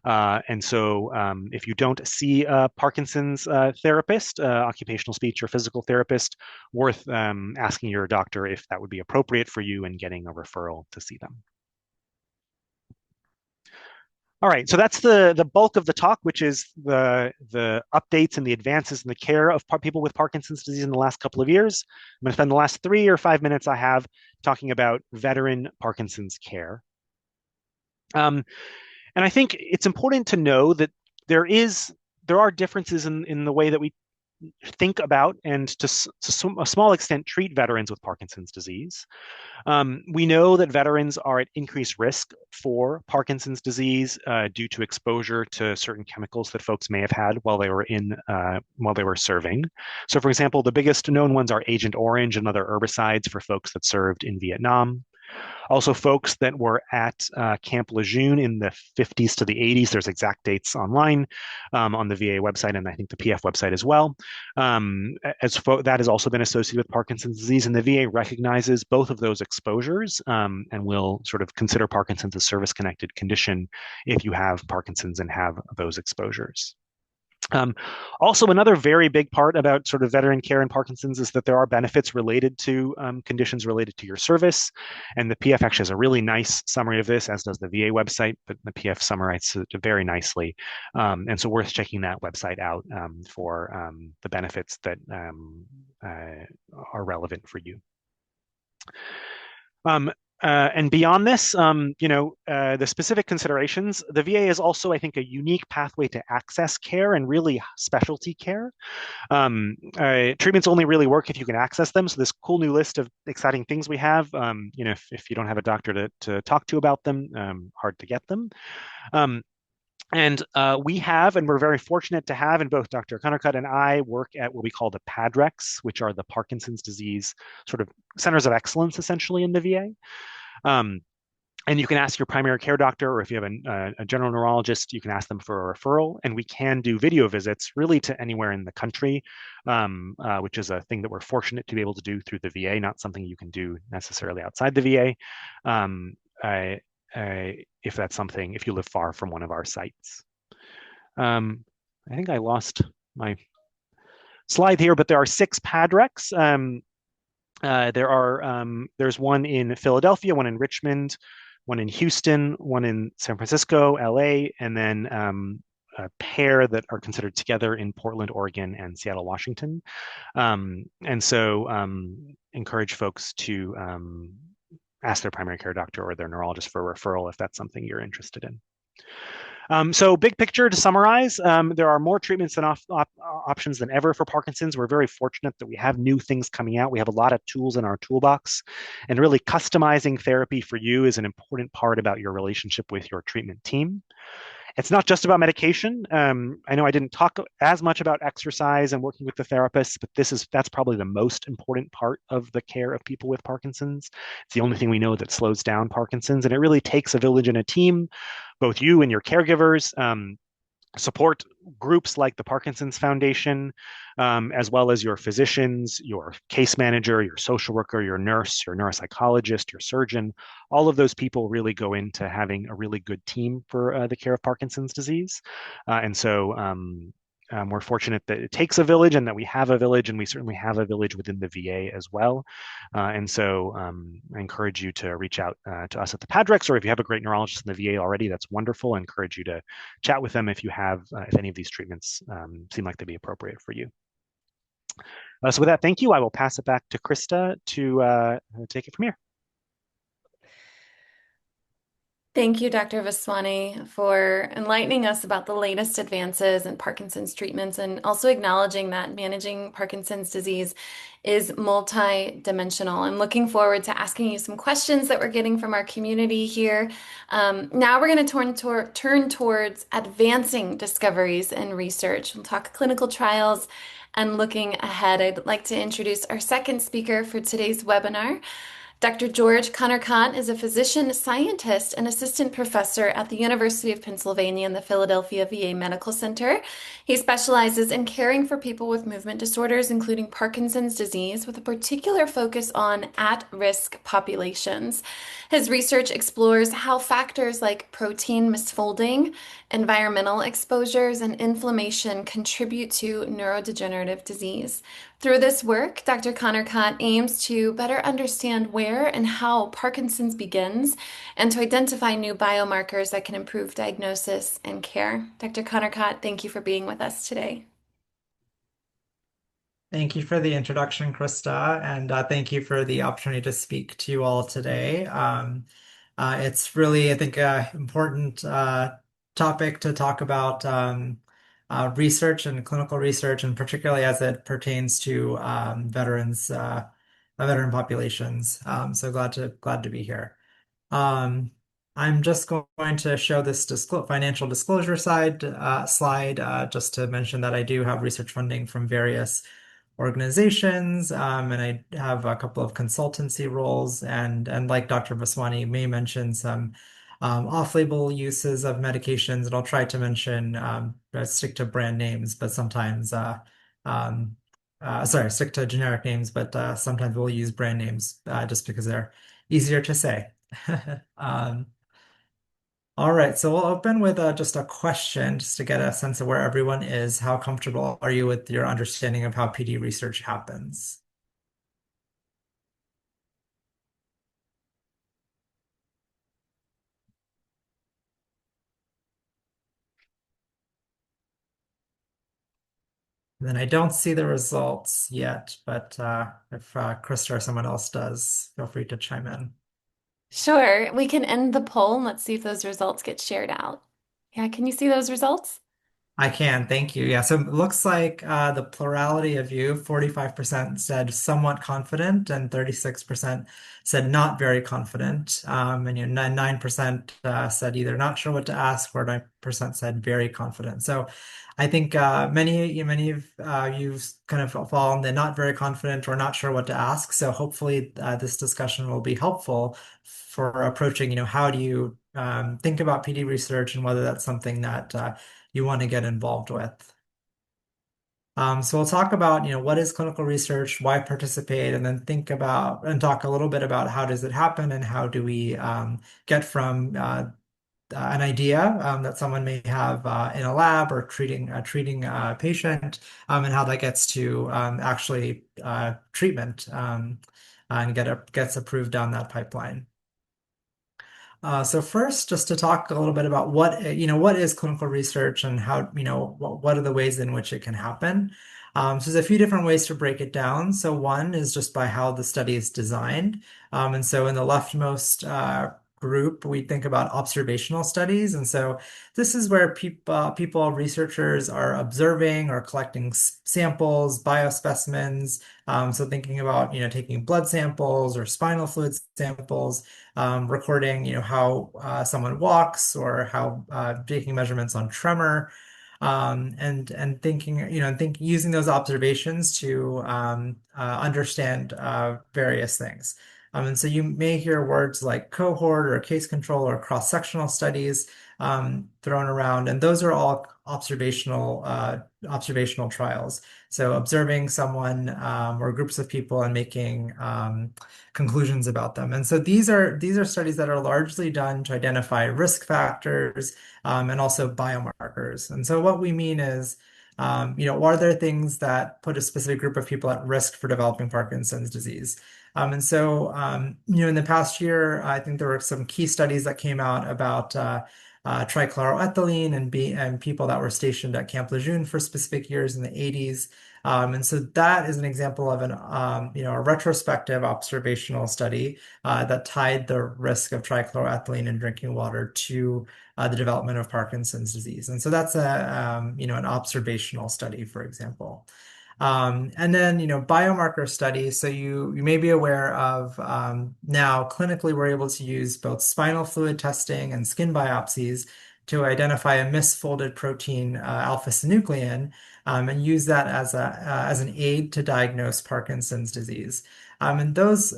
And so if you don't see a Parkinson's therapist, occupational speech or physical therapist, worth asking your doctor if that would be appropriate for you and getting a referral to see them. All right, so that's the bulk of the talk, which is the updates and the advances in the care of people with Parkinson's disease in the last couple of years. I'm going to spend the last 3 or 5 minutes I have talking about veteran Parkinson's care. And I think it's important to know that there are differences in the way that we think about and to a small extent treat veterans with Parkinson's disease. We know that veterans are at increased risk for Parkinson's disease due to exposure to certain chemicals that folks may have had while they were serving. So, for example, the biggest known ones are Agent Orange and other herbicides for folks that served in Vietnam. Also, folks that were at Camp Lejeune in the 50s to the 80s, there's exact dates online on the VA website and I think the PF website as well. That has also been associated with Parkinson's disease, and the VA recognizes both of those exposures and will sort of consider Parkinson's a service-connected condition if you have Parkinson's and have those exposures. Also, another very big part about sort of veteran care in Parkinson's is that there are benefits related to conditions related to your service. And the PF actually has a really nice summary of this, as does the VA website, but the PF summarizes it very nicely. And so worth checking that website out for the benefits that are relevant for you. And beyond this, the specific considerations, the VA is also, I think, a unique pathway to access care and really specialty care. Treatments only really work if you can access them. So this cool new list of exciting things we have, if you don't have a doctor to talk to about them, hard to get them. And we're very fortunate to have, and both Dr. Cunnercutt and I work at what we call the PADRECs, which are the Parkinson's disease sort of centers of excellence, essentially, in the VA. And you can ask your primary care doctor, or if you have a general neurologist, you can ask them for a referral. And we can do video visits really to anywhere in the country, which is a thing that we're fortunate to be able to do through the VA, not something you can do necessarily outside the VA. If you live far from one of our sites. I think I lost my slide here, but there are 6 PADRECs. There's one in Philadelphia, one in Richmond, one in Houston, one in San Francisco, LA, and then a pair that are considered together in Portland, Oregon, and Seattle, Washington. And so encourage folks to ask their primary care doctor or their neurologist for a referral if that's something you're interested in. So big picture to summarize, there are more treatments and options than ever for Parkinson's. We're very fortunate that we have new things coming out. We have a lot of tools in our toolbox, and really customizing therapy for you is an important part about your relationship with your treatment team. It's not just about medication. I know I didn't talk as much about exercise and working with the therapist, but that's probably the most important part of the care of people with Parkinson's. It's the only thing we know that slows down Parkinson's, and it really takes a village and a team, both you and your caregivers, support groups like the Parkinson's Foundation, as well as your physicians, your case manager, your social worker, your nurse, your neuropsychologist, your surgeon. All of those people really go into having a really good team for the care of Parkinson's disease. And so we're fortunate that it takes a village and that we have a village, and we certainly have a village within the VA as well. And so I encourage you to reach out to us at the PADRECs, or if you have a great neurologist in the VA already, that's wonderful. I encourage you to chat with them if any of these treatments seem like they'd be appropriate for you. So with that, thank you. I will pass it back to Krista to take it from here. Thank you, Dr. Vaswani, for enlightening us about the latest advances in Parkinson's treatments and also acknowledging that managing Parkinson's disease is multi-dimensional. I'm looking forward to asking you some questions that we're getting from our community here. Now we're going to turn towards advancing discoveries in research. We'll talk clinical trials and looking ahead. I'd like to introduce our second speaker for today's webinar. Dr. George Connercott is a physician scientist and assistant professor at the University of Pennsylvania and the Philadelphia VA Medical Center. He specializes in caring for people with movement disorders, including Parkinson's disease, with a particular focus on at-risk populations. His research explores how factors like protein misfolding, environmental exposures, and inflammation contribute to neurodegenerative disease. Through this work, Dr. Connercott aims to better understand where and how Parkinson's begins and to identify new biomarkers that can improve diagnosis and care. Dr. Connercott, thank you for being with us today. Thank you for the introduction, Krista, and thank you for the opportunity to speak to you all today. It's really, I think, an important topic to talk about research and clinical research, and particularly as it pertains to veteran populations. So glad to be here. Um, I'm just going to show this financial disclosure slide just to mention that I do have research funding from various organizations, and I have a couple of consultancy roles, and like Dr. Vaswani may mention some off-label uses of medications, and I'll try to mention stick to brand names, but sometimes um, sorry, stick to generic names, but sometimes we'll use brand names just because they're easier to say. Um, all right, so we'll open with just a question just to get a sense of where everyone is. How comfortable are you with your understanding of how PD research happens? Then I don't see the results yet, but if Krista or someone else does, feel free to chime in. Sure, we can end the poll and let's see if those results get shared out. Yeah, can you see those results? I can, thank you. Yeah, so it looks like the plurality of you, 45% said somewhat confident and 36% said not very confident. And 9% said either not sure what to ask or 9% said very confident. So I think many of you kind of fall in the not very confident or not sure what to ask. So hopefully this discussion will be helpful for approaching, how do you think about PD research and whether that's something that you want to get involved with. So we'll talk about, what is clinical research, why participate, and then think about and talk a little bit about how does it happen and how do we get from an idea that someone may have in a lab or treating a patient, and how that gets to actually treatment and gets approved down that pipeline. So first, just to talk a little bit about what is clinical research and how, what are the ways in which it can happen. So there's a few different ways to break it down. So one is just by how the study is designed. And so in the leftmost group, we think about observational studies. And so this is where researchers are observing or collecting samples, biospecimens. So thinking about, taking blood samples or spinal fluid samples, recording, how someone walks or how taking measurements on tremor, and thinking, using those observations to understand various things. And so you may hear words like cohort or case control or cross-sectional studies thrown around, and those are all observational trials. So observing someone or groups of people and making conclusions about them. And so these are studies that are largely done to identify risk factors and also biomarkers. And so what we mean is, are there things that put a specific group of people at risk for developing Parkinson's disease? And so, in the past year, I think there were some key studies that came out about trichloroethylene and people that were stationed at Camp Lejeune for specific years in the 80s. And so that is an example of a retrospective observational study that tied the risk of trichloroethylene in drinking water to the development of Parkinson's disease. And so that's an observational study, for example. And then, biomarker studies. So you may be aware of now clinically we're able to use both spinal fluid testing and skin biopsies to identify a misfolded protein, alpha-synuclein, and use that as an aid to diagnose Parkinson's disease. And those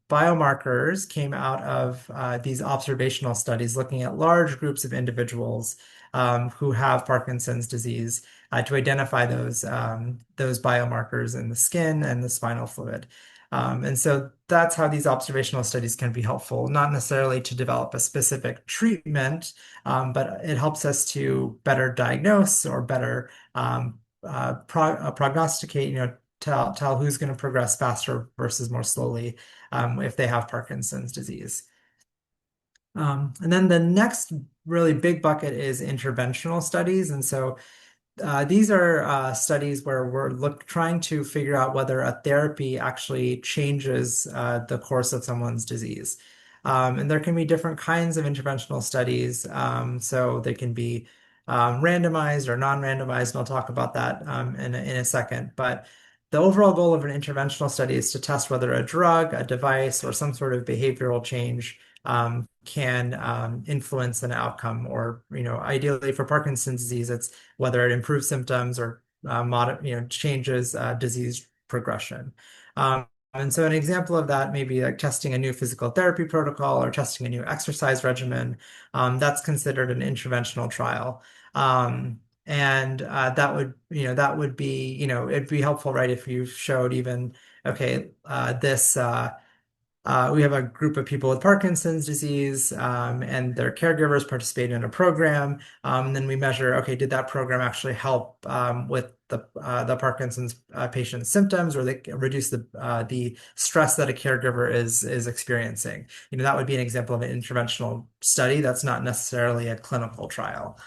biomarkers came out of these observational studies looking at large groups of individuals who have Parkinson's disease to identify those biomarkers in the skin and the spinal fluid. And so that's how these observational studies can be helpful, not necessarily to develop a specific treatment, but it helps us to better diagnose or better prognosticate, tell who's going to progress faster versus more slowly if they have Parkinson's disease. And then the next really big bucket is interventional studies. And so these are studies where we're trying to figure out whether a therapy actually changes the course of someone's disease. And there can be different kinds of interventional studies. So they can be randomized or non-randomized, and I'll talk about that in a second. But the overall goal of an interventional study is to test whether a drug, a device, or some sort of behavioral change can influence an outcome, or ideally for Parkinson's disease, it's whether it improves symptoms or changes disease progression. And so an example of that may be like testing a new physical therapy protocol or testing a new exercise regimen. That's considered an interventional trial. And that would be, it'd be helpful, right, if you showed even, okay, we have a group of people with Parkinson's disease, and their caregivers participate in a program. And then we measure, okay, did that program actually help with the Parkinson's patient's symptoms, or they reduce the stress that a caregiver is experiencing? That would be an example of an interventional study. That's not necessarily a clinical trial.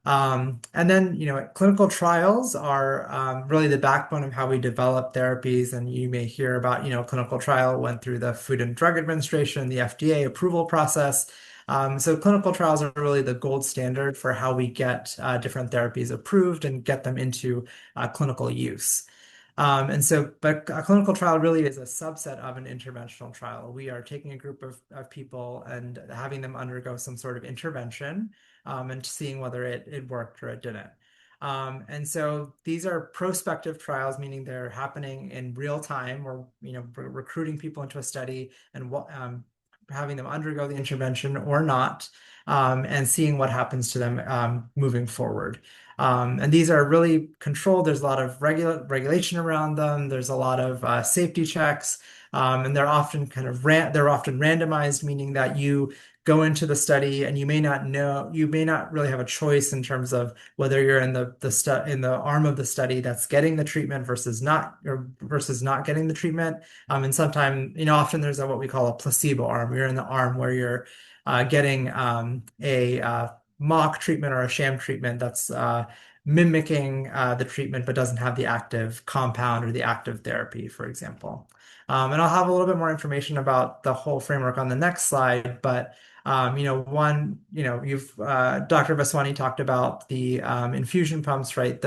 And then, clinical trials are really the backbone of how we develop therapies. And you may hear about, clinical trial went through the Food and Drug Administration, the FDA approval process. So clinical trials are really the gold standard for how we get different therapies approved and get them into clinical use. But a clinical trial really is a subset of an interventional trial. We are taking a group of people and having them undergo some sort of intervention, and seeing whether it worked or it didn't. And so these are prospective trials, meaning they're happening in real time. Or recruiting people into a study and having them undergo the intervention or not, and seeing what happens to them moving forward. And these are really controlled. There's a lot of regulation around them. There's a lot of safety checks, and they're often randomized, meaning that you go into the study and you may not really have a choice in terms of whether you're in the arm of the study that's getting the treatment versus not getting the treatment. And sometimes, often there's what we call a placebo arm. You're in the arm where you're getting a mock treatment or a sham treatment that's mimicking the treatment but doesn't have the active compound or the active therapy, for example. And I'll have a little bit more information about the whole framework on the next slide. But Dr. Vaswani talked about the infusion pumps, right?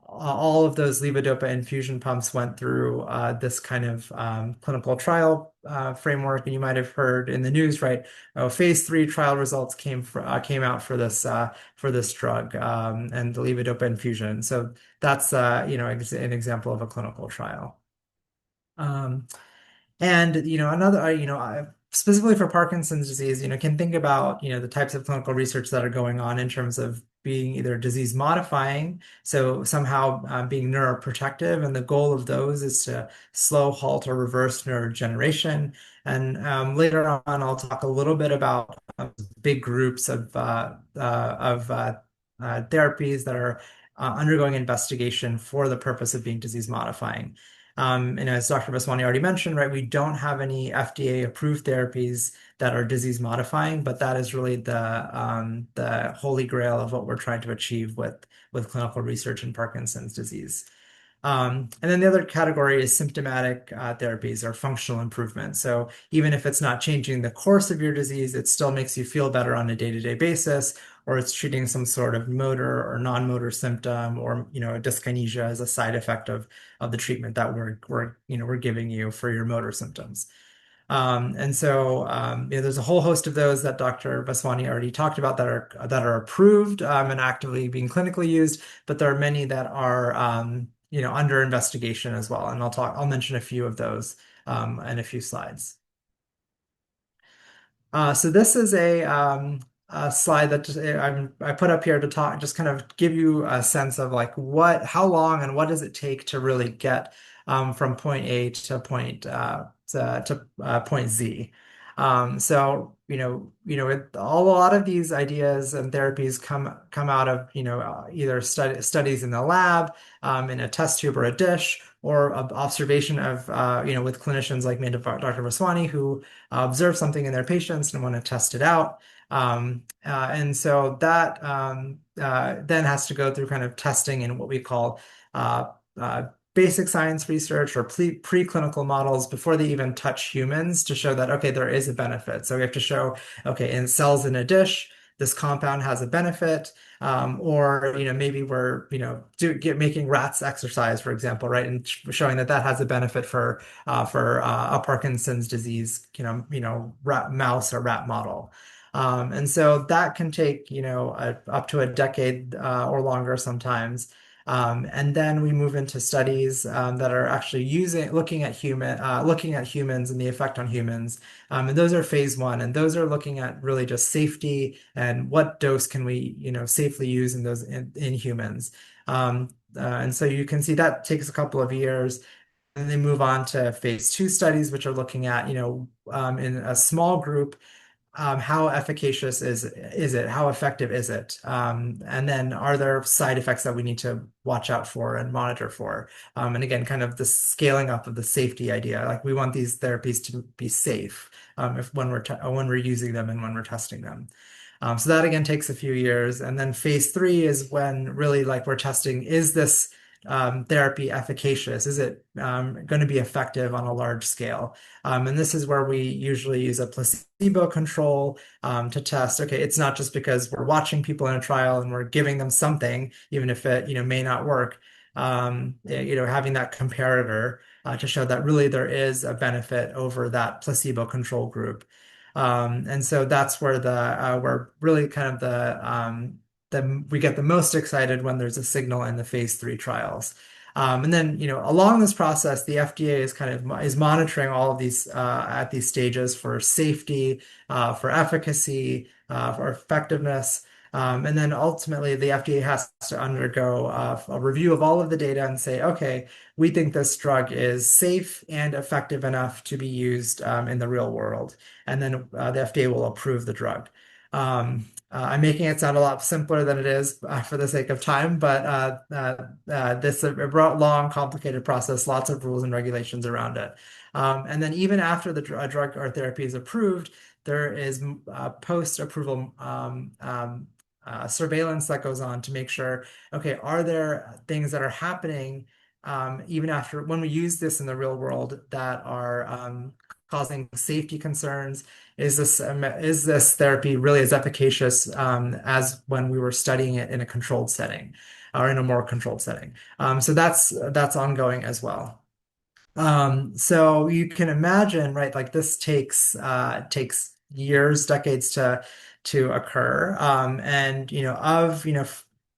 All of those levodopa infusion pumps went through this kind of clinical trial framework, and you might have heard in the news, right? Phase 3 trial results came out for this drug and the levodopa infusion. So that's an example of a clinical trial. And specifically for Parkinson's disease, can think about the types of clinical research that are going on in terms of being either disease modifying, so somehow being neuroprotective, and the goal of those is to slow, halt, or reverse neurodegeneration. And later on, I'll talk a little bit about big groups of therapies that are undergoing investigation for the purpose of being disease modifying. And as Dr. Vaswani already mentioned, right, we don't have any FDA approved therapies that are disease modifying, but that is really the holy grail of what we're trying to achieve with clinical research in Parkinson's disease. And then the other category is symptomatic therapies or functional improvement. So even if it's not changing the course of your disease, it still makes you feel better on a day-to-day basis, or it's treating some sort of motor or non-motor symptom, or a dyskinesia as a side effect of the treatment that we're giving you for your motor symptoms. And so there's a whole host of those that Dr. Vaswani already talked about that are approved and actively being clinically used, but there are many that are under investigation as well. And I'll mention a few of those in a few slides. So this is a slide that I put up here to talk, just kind of give you a sense of like how long and what does it take to really get from point A to point Z. So a lot of these ideas and therapies come out of either studies in the lab, in a test tube or a dish, or observation of with clinicians like me and Dr. Vaswani who observe something in their patients and want to test it out. And so that then has to go through kind of testing in what we call basic science research or preclinical models before they even touch humans to show that, okay, there is a benefit. So we have to show, okay, in cells in a dish, this compound has a benefit, or maybe we're making rats exercise, for example, right, and showing that that has a benefit for a Parkinson's disease, rat mouse or rat model. And so that can take up to a decade or longer sometimes. And then we move into studies that are actually looking at humans and the effect on humans. And those are phase one, and those are looking at really just safety and what dose can we, safely use in humans. And so you can see that takes a couple of years. And they move on to phase two studies, which are looking at, in a small group, how efficacious is it? How effective is it? And then are there side effects that we need to watch out for and monitor for? And again, kind of the scaling up of the safety idea. Like we want these therapies to be safe when we're using them and when we're testing them. So that again takes a few years. And then phase three is when really like we're testing, is this therapy efficacious? Is it going to be effective on a large scale? And this is where we usually use a placebo control to test. Okay, it's not just because we're watching people in a trial and we're giving them something, even if it may not work. Having that comparator to show that really there is a benefit over that placebo control group. And so that's where we're really kind of we get the most excited when there's a signal in the phase three trials. And then, along this process, the FDA is monitoring all of these at these stages for safety, for efficacy, for effectiveness. And then ultimately, the FDA has to undergo a review of all of the data and say, okay, we think this drug is safe and effective enough to be used in the real world. And then the FDA will approve the drug. I'm making it sound a lot simpler than it is for the sake of time, but this is a long, complicated process, lots of rules and regulations around it. And then even after the drug or therapy is approved, there is post-approval surveillance that goes on to make sure, okay, are there things that are happening even after when we use this in the real world that are causing safety concerns? Is this therapy really as efficacious as when we were studying it in a controlled setting or in a more controlled setting? So that's ongoing as well. So you can imagine, right? Like this takes years, decades to occur. And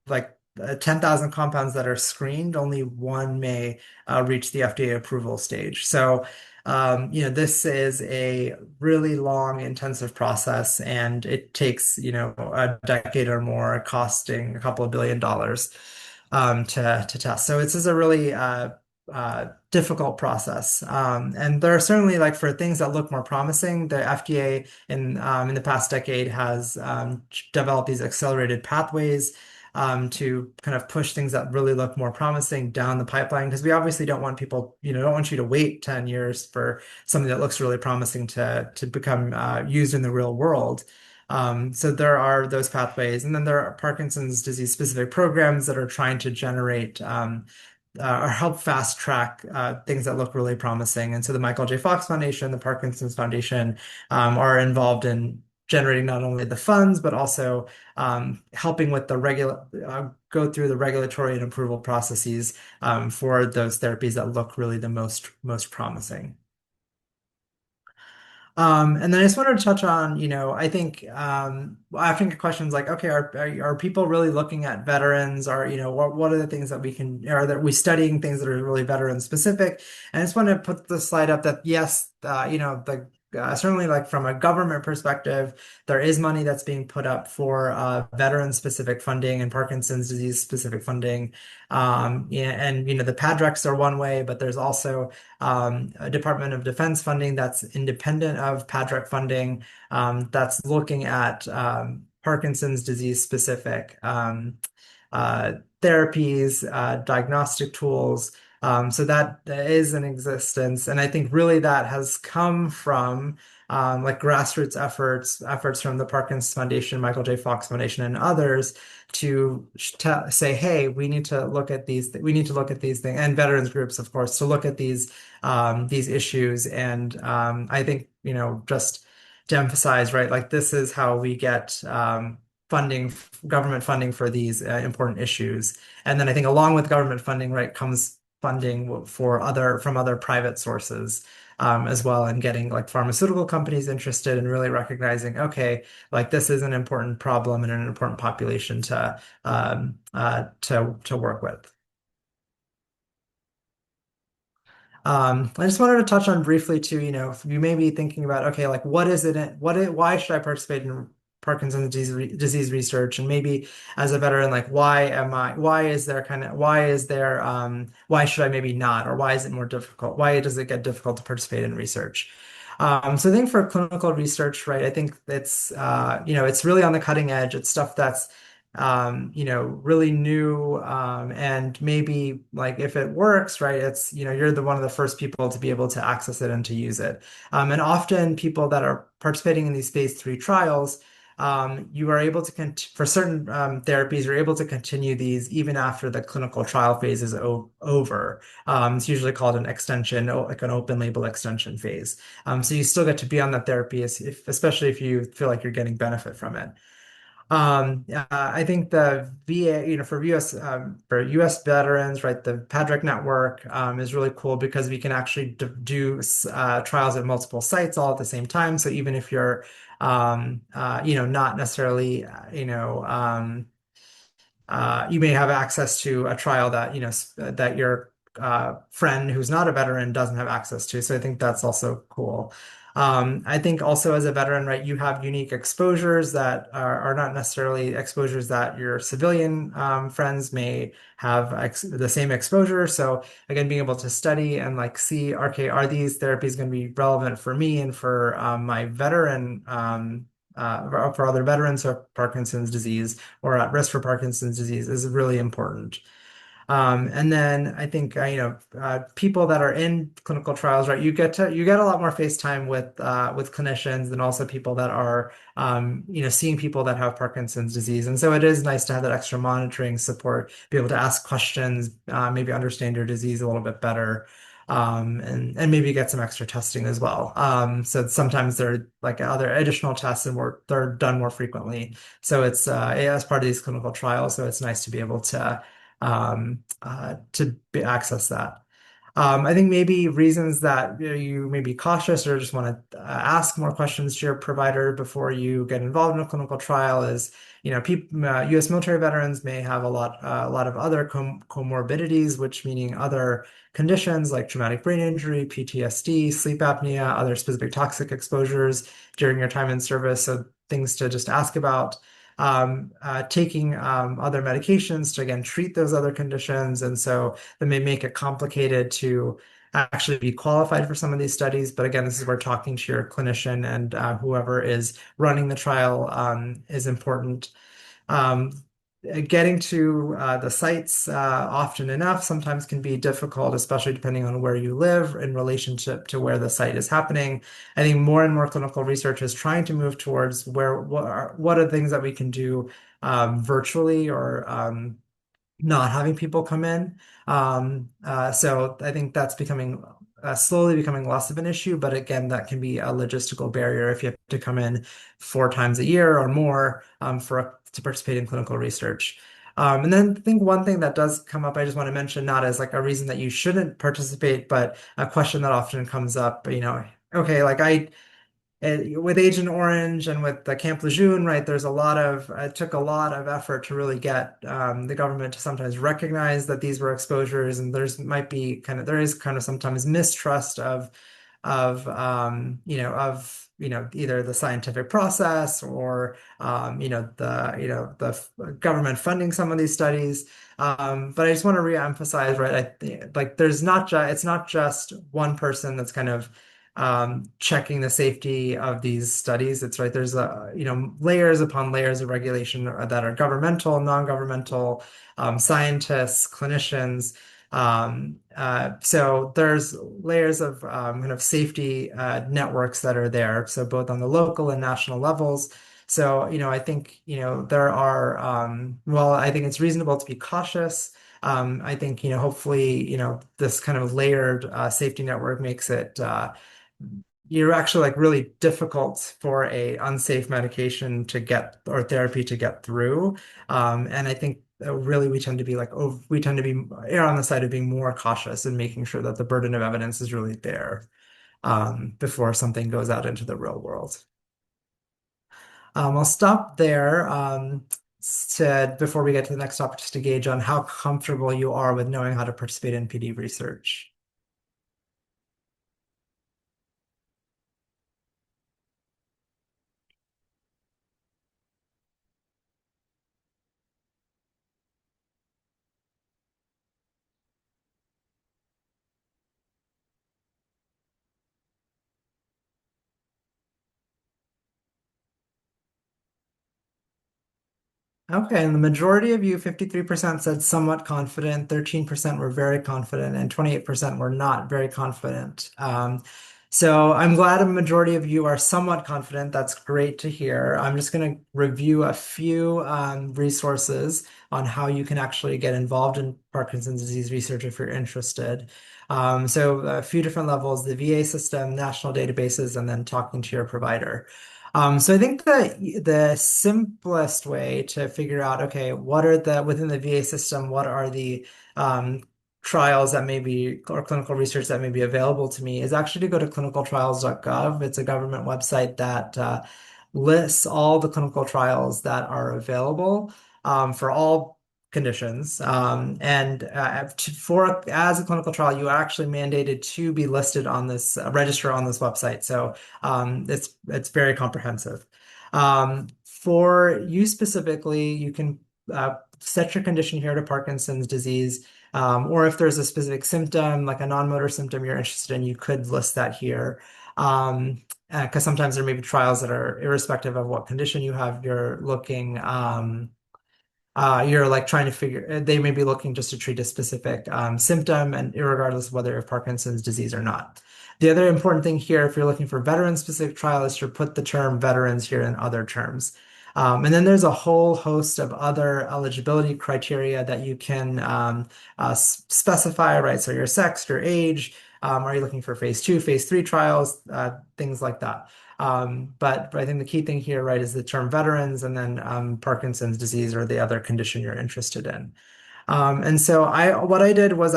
like 10,000 compounds that are screened, only one may reach the FDA approval stage. So this is a really long, intensive process, and it takes, a decade or more, costing a couple of $1 billion to test. So this is a really difficult process. And there are certainly, like for things that look more promising, the FDA in the past decade has developed these accelerated pathways to kind of push things that really look more promising down the pipeline. Because we obviously don't want people, don't want you to wait 10 years for something that looks really promising to become used in the real world. So there are those pathways, and then there are Parkinson's disease specific programs that are trying to generate or help fast track things that look really promising. And so the Michael J. Fox Foundation, the Parkinson's Foundation, are involved in generating not only the funds but also helping with the go through the regulatory and approval processes for those therapies that look really the most promising. And then I just wanted to touch on, I think questions like, okay, are people really looking at veterans? Or, what are the things that are we studying things that are really veteran specific? And I just want to put the slide up that yes, certainly like from a government perspective, there is money that's being put up for veteran specific funding and Parkinson's disease specific funding. Yeah, and the PADRECs are one way, but there's also a Department of Defense funding that's independent of PADREC funding, that's looking at Parkinson's disease specific therapies, diagnostic tools. So that is in existence. And I think really that has come from like grassroots efforts from the Parkinson's Foundation, Michael J. Fox Foundation, and others to say, hey, we need to look at these things, and veterans groups, of course, to look at these issues. And I think, just to emphasize, right, like this is how we get funding, government funding for these important issues. And then I think along with government funding, right, comes funding from other private sources as well, and getting like pharmaceutical companies interested and really recognizing, okay, like this is an important problem and an important population to work with. I just wanted to touch on briefly too, you may be thinking about, okay, like why should I participate in Parkinson's disease research? And maybe as a veteran, like why should I maybe not, or why is it more difficult? Why does it get difficult to participate in research? So I think for clinical research, right, I think it's really on the cutting edge. It's stuff that's really new, and maybe like if it works, right, it's, you're one of the first people to be able to access it and to use it. And often people that are participating in these phase 3 trials, you are able to, for certain therapies, you're able to continue these even after the clinical trial phase is over. It's usually called an extension, like an open label extension phase. So you still get to be on that therapy, especially if you feel like you're getting benefit from it. I think the VA, for US veterans, right, the PADREC network is really cool because we can actually do trials at multiple sites all at the same time. So even if you're, not necessarily, you may have access to a trial that, that your friend who's not a veteran doesn't have access to. So I think that's also cool. I think also as a veteran, right, you have unique exposures that are not necessarily exposures that your civilian friends may have the same exposure. So again, being able to study and like see, okay, are these therapies going to be relevant for me and for my veteran, for other veterans of Parkinson's disease or at risk for Parkinson's disease is really important. And then I think people that are in clinical trials, right? You get a lot more face time with clinicians and also people that are seeing people that have Parkinson's disease. And so it is nice to have that extra monitoring support, be able to ask questions, maybe understand your disease a little bit better. And maybe get some extra testing as well. So sometimes there are like other additional tests and they're done more frequently. So it's as part of these clinical trials. So it's nice to be able access that. I think maybe reasons that you may be cautious or just want to ask more questions to your provider before you get involved in a clinical trial is, U.S. military veterans may have a lot of other comorbidities, which meaning other conditions like traumatic brain injury, PTSD, sleep apnea, other specific toxic exposures during your time in service. So things to just ask about. Taking other medications to, again, treat those other conditions. And so that may make it complicated to actually be qualified for some of these studies. But again, this is where talking to your clinician and whoever is running the trial is important. getting to the sites often enough sometimes can be difficult, especially depending on where you live in relationship to where the site is happening. I think more and more clinical research is trying to move towards what are things that we can do virtually or not having people come in. So I think that's becoming slowly becoming less of an issue, but again, that can be a logistical barrier if you have to come in 4 times a year or more to participate in clinical research. And then I think one thing that does come up, I just want to mention, not as like a reason that you shouldn't participate, but a question that often comes up, okay, like with Agent Orange and with the Camp Lejeune, right, it took a lot of effort to really get the government to sometimes recognize that these were exposures, and there is kind of sometimes mistrust of either the scientific process or the government funding some of these studies. But I just want to reemphasize, right, like it's not just one person that's kind of checking the safety of these studies. It's right. There's layers upon layers of regulation that are governmental, non-governmental, scientists, clinicians. So there's layers of kind of safety networks that are there. So both on the local and national levels. So, I think, I think it's reasonable to be cautious. I think, hopefully, this kind of layered safety network makes it you're actually like really difficult for a unsafe medication to get or therapy to get through. And I think really we tend to be err on the side of being more cautious and making sure that the burden of evidence is really there before something goes out into the real world. I'll stop there before we get to the next topic, just to gauge on how comfortable you are with knowing how to participate in PD research. Okay, and the majority of you, 53% said somewhat confident, 13% were very confident, and 28% were not very confident. So I'm glad a majority of you are somewhat confident. That's great to hear. I'm just going to review a few resources on how you can actually get involved in Parkinson's disease research if you're interested. So a few different levels, the VA system, national databases, and then talking to your provider. So I think that the simplest way to figure out, okay, within the VA system, what are the trials that may be, or clinical research that may be available to me is actually to go to clinicaltrials.gov. It's a government website that lists all the clinical trials that are available for all conditions. And as a clinical trial, you are actually mandated to be listed on this, register on this website. So it's very comprehensive. For you specifically, you can set your condition here to Parkinson's disease, or if there's a specific symptom, like a non-motor symptom you're interested in, you could list that here. Because sometimes there may be trials that are irrespective of what condition you have, you're like trying to they may be looking just to treat a specific symptom and regardless of whether you have Parkinson's disease or not. The other important thing here, if you're looking for veteran-specific trial, is to put the term veterans here in other terms. And then there's a whole host of other eligibility criteria that you can specify, right? So your sex, your age, are you looking for phase 2, phase 3 trials, things like that. But I think the key thing here, right, is the term veterans and then Parkinson's disease or the other condition you're interested in. And so what I did was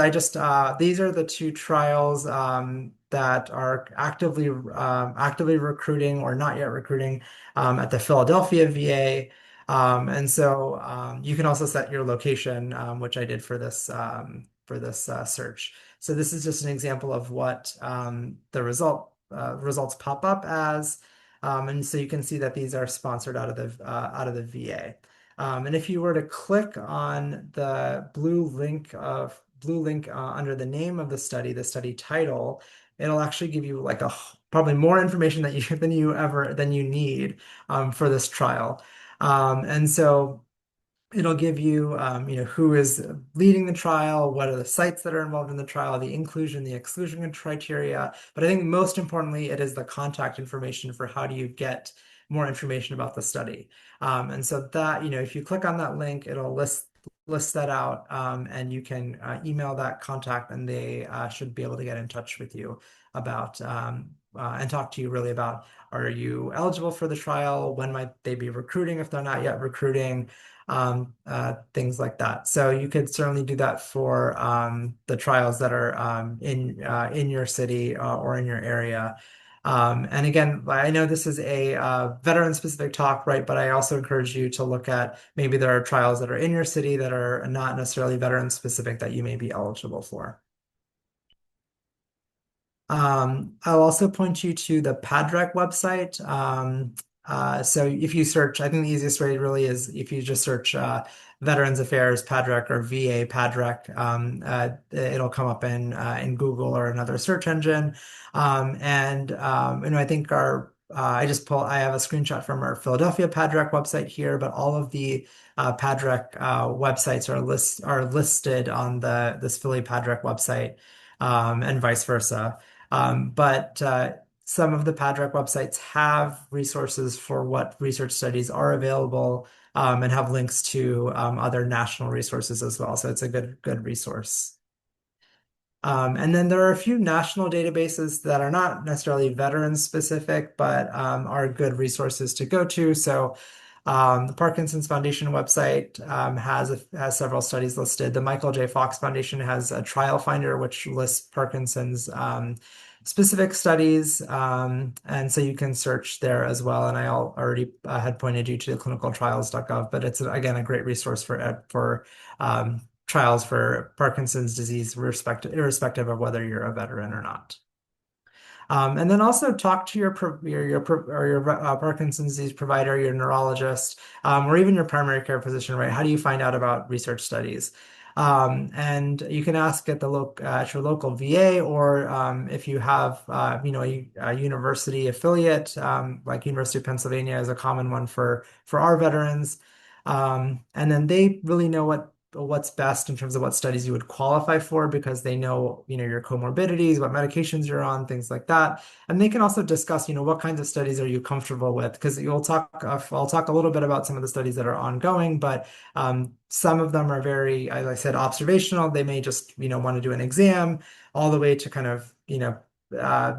these are the two trials that are actively recruiting or not yet recruiting at the Philadelphia VA. And so you can also set your location, which I did for this search. So this is just an example of what the results pop up as. And so you can see that these are sponsored out of the VA. And if you were to click on the blue link under the name of the study title, it'll actually give you like probably more information than you need for this trial. And so It'll give you, who is leading the trial, what are the sites that are involved in the trial, the inclusion, the exclusion criteria. But I think most importantly, it is the contact information for how do you get more information about the study. And so that, if you click on that link, it'll list that out, and you can email that contact, and they should be able to get in touch with you about and talk to you really about, are you eligible for the trial? When might they be recruiting if they're not yet recruiting? Things like that. So you could certainly do that for the trials that are in your city or in your area. And again, I know this is a veteran-specific talk, right? But I also encourage you to look at, maybe there are trials that are in your city that are not necessarily veteran-specific that you may be eligible for. I'll also point you to the PADREC website. So if you search, I think the easiest way really is if you just search Veterans Affairs PADREC or VA PADREC. It'll come up in Google or another search engine. I think I have a screenshot from our Philadelphia PADREC website here, but all of the PADREC websites are listed on this Philly PADREC website, and vice versa. But some of the PADREC websites have resources for what research studies are available, and have links to other national resources as well. So it's a good resource. And then there are a few national databases that are not necessarily veteran specific, but are good resources to go to. So the Parkinson's Foundation website has several studies listed. The Michael J. Fox Foundation has a trial finder which lists Parkinson's specific studies, and so you can search there as well. And I already had pointed you to clinicaltrials.gov, but it's again a great resource for trials for Parkinson's disease, irrespective of whether you're a veteran or not. And then also talk to your Parkinson's disease provider, your neurologist, or even your primary care physician, right? How do you find out about research studies? And you can ask at at your local VA, or if you have a university affiliate, like University of Pennsylvania is a common one for our veterans. And then they really know what's best in terms of what studies you would qualify for, because they know, your comorbidities, what medications you're on, things like that. And they can also discuss, what kinds of studies are you comfortable with? Because I'll talk a little bit about some of the studies that are ongoing, but some of them are very, as I said, observational. They may just, want to do an exam, all the way to kind of,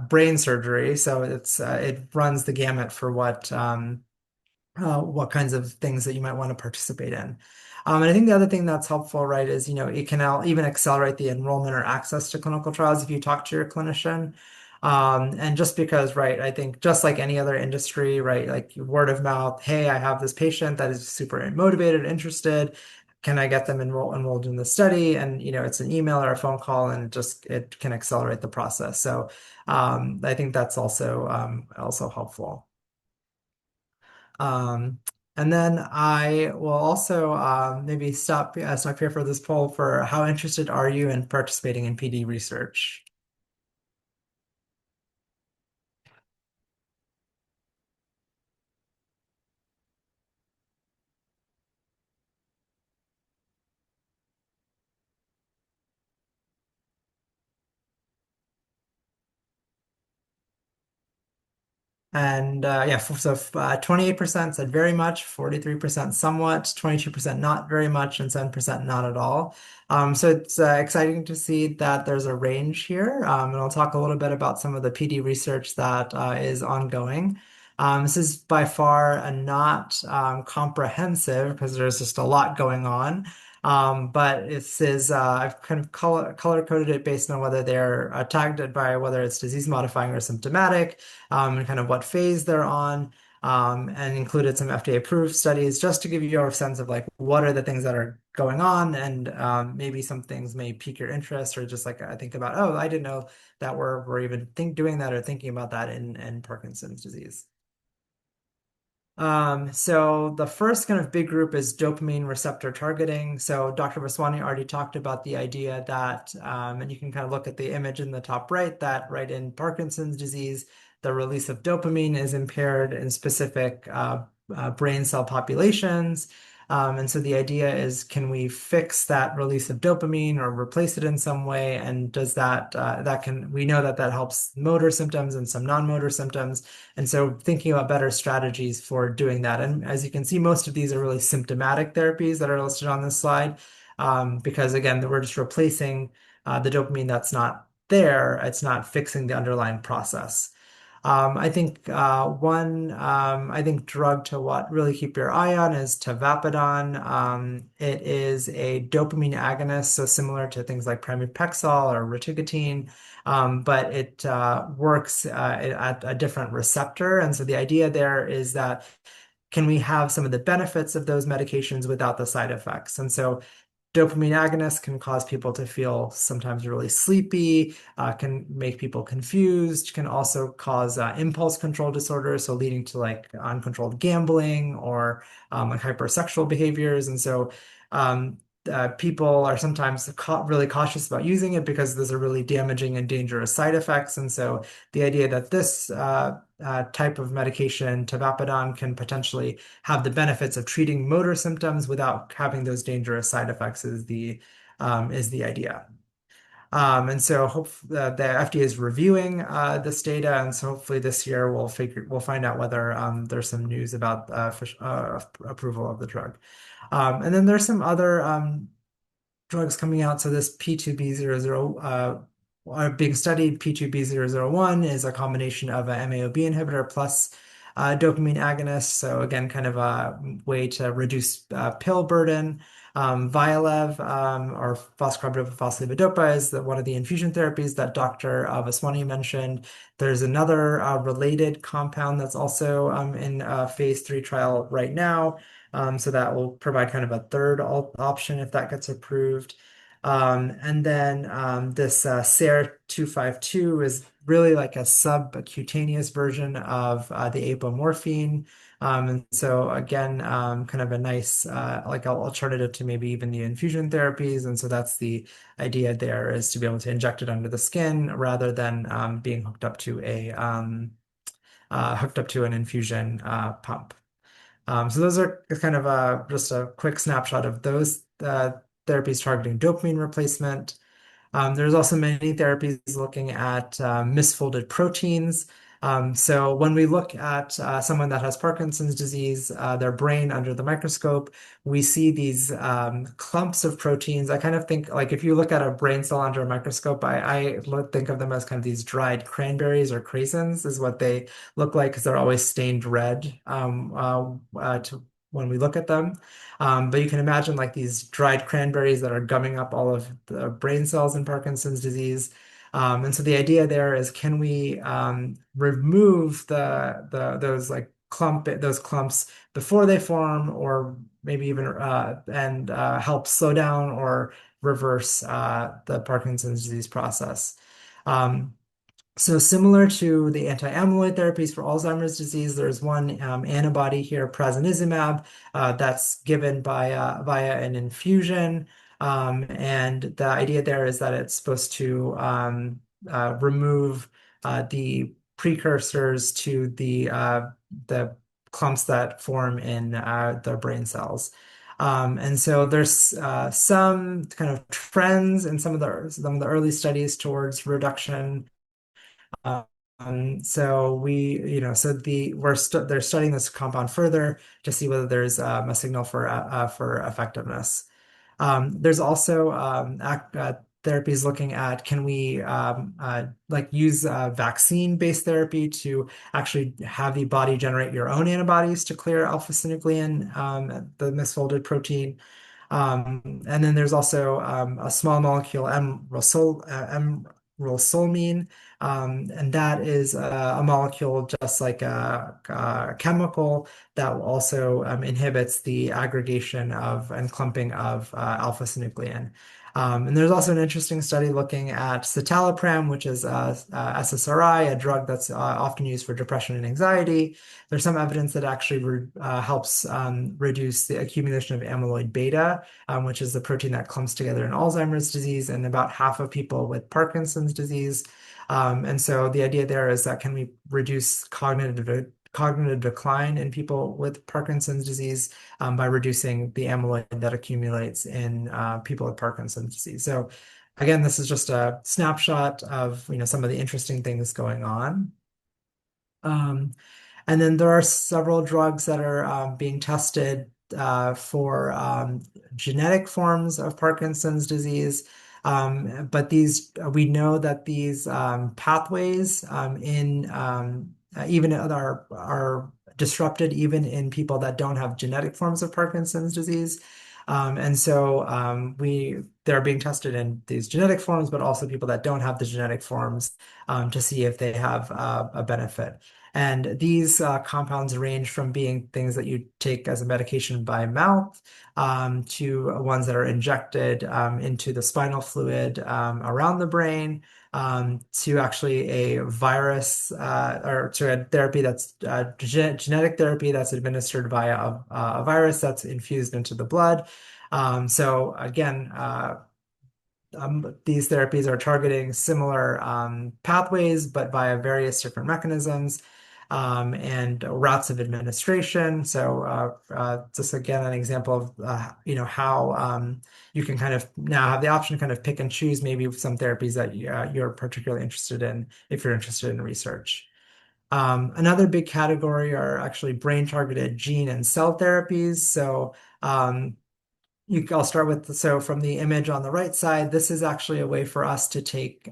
brain surgery. So it runs the gamut for what kinds of things that you might want to participate in. And I think the other thing that's helpful, right, is, it can even accelerate the enrollment or access to clinical trials if you talk to your clinician. And just because, right, I think just like any other industry, right, like word of mouth, hey, I have this patient that is super motivated, interested. Can I get them enrolled in the study? And, it's an email or a phone call, and it can accelerate the process. So I think that's also helpful. Um, and then I will also maybe stop here for this poll for how interested are you in participating in PD research? And yeah, so 28% said very much, 43% somewhat, 22% not very much, and 7% not at all. So it's exciting to see that there's a range here. And I'll talk a little bit about some of the PD research that is ongoing. This is by far not comprehensive, because there's just a lot going on. But I've kind of color coded it based on whether they're tagged by whether it's disease modifying or symptomatic, and kind of what phase they're on, and included some FDA approved studies just to give you a sense of like what are the things that are going on, and maybe some things may pique your interest, or just like I think about, oh, I didn't know that we're even doing that or thinking about that in Parkinson's disease. So the first kind of big group is dopamine receptor targeting. So Dr. Vaswani already talked about the idea that, and you can kind of look at the image in the top right, that right in Parkinson's disease, the release of dopamine is impaired in specific brain cell populations. And so the idea is, can we fix that release of dopamine or replace it in some way? And does we know that that helps motor symptoms and some non-motor symptoms. And so thinking about better strategies for doing that. And as you can see, most of these are really symptomatic therapies that are listed on this slide. Because again, we're just replacing the dopamine that's not there. It's not fixing the underlying process. I think I think drug to what really keep your eye on is tavapadon. It is a dopamine agonist, so similar to things like pramipexole or reticutrine, but it works at a different receptor. And so the idea there is that can we have some of the benefits of those medications without the side effects? And so dopamine agonists can cause people to feel sometimes really sleepy, can make people confused, can also cause impulse control disorders, so leading to like uncontrolled gambling or like hypersexual behaviors. And so um, people are sometimes really cautious about using it because those are really damaging and dangerous side effects. And so the idea that this type of medication, tavapadon, can potentially have the benefits of treating motor symptoms without having those dangerous side effects is the idea. And so the FDA is reviewing this data, and so hopefully this year we'll find out whether there's some news about approval of the drug. And then there's some other drugs coming out. So this P2B00 being studied, P2B001 is a combination of a MAOB inhibitor plus dopamine agonist. So again, kind of a way to reduce pill burden. Vyalev or phosphocarbidopa is one of the infusion therapies that Dr. Vaswani mentioned. There's another related compound that's also in a phase 3 trial right now. So that will provide kind of a third option if that gets approved. And then this SER-252 is really like a subcutaneous version of the apomorphine. And so again, kind of a nice like alternative to maybe even the infusion therapies. And so that's the idea there, is to be able to inject it under the skin rather than being hooked up to an infusion pump. So those are kind of just a quick snapshot of those therapies targeting dopamine replacement. There's also many therapies looking at misfolded proteins. So when we look at someone that has Parkinson's disease, their brain under the microscope, we see these clumps of proteins. I kind of think like if you look at a brain cell under a microscope, I think of them as kind of these dried cranberries or craisins is what they look like, because they're always stained red when we look at them. But you can imagine like these dried cranberries that are gumming up all of the brain cells in Parkinson's disease. And so the idea there is, can we remove those clumps before they form, or maybe even and help slow down or reverse the Parkinson's disease process. So similar to the anti-amyloid therapies for Alzheimer's disease, there's one antibody here, prasinezumab, that's given via an infusion. And the idea there is that it's supposed to remove the precursors to the clumps that form in the brain cells. And so there's some kind of trends in some of the early studies towards reduction. So they're studying this compound further to see whether there's a signal for effectiveness. There's also therapies looking at, can we like use vaccine-based therapy to actually have the body generate your own antibodies to clear alpha-synuclein, the misfolded protein. And then there's also a small molecule rulsolamine, and that is a molecule just like a chemical that also inhibits the aggregation of and clumping of alpha-synuclein. And there's also an interesting study looking at citalopram, which is SSRI, a drug that's often used for depression and anxiety. There's some evidence that actually helps reduce the accumulation of amyloid beta, which is the protein that clumps together in Alzheimer's disease, and about half of people with Parkinson's disease. And so the idea there is that, can we reduce cognitive decline in people with Parkinson's disease by reducing the amyloid that accumulates in people with Parkinson's disease. So again, this is just a snapshot of some of the interesting things going on. Um, and then there are several drugs that are being tested for genetic forms of Parkinson's disease. But we know that these pathways even are disrupted even in people that don't have genetic forms of Parkinson's disease. And so they're being tested in these genetic forms, but also people that don't have the genetic forms to see if they have a benefit. And these compounds range from being things that you take as a medication by mouth to ones that are injected into the spinal fluid around the brain to actually a virus or to a therapy that's genetic therapy that's administered via a virus that's infused into the blood. So again, these therapies are targeting similar pathways, but via various different mechanisms and routes of administration. So just again, an example of how you can kind of now have the option to kind of pick and choose maybe some therapies that you're particularly interested in if you're interested in research. Another big category are actually brain-targeted gene and cell therapies. So I'll start with, so from the image on the right side, this is actually a way for us to take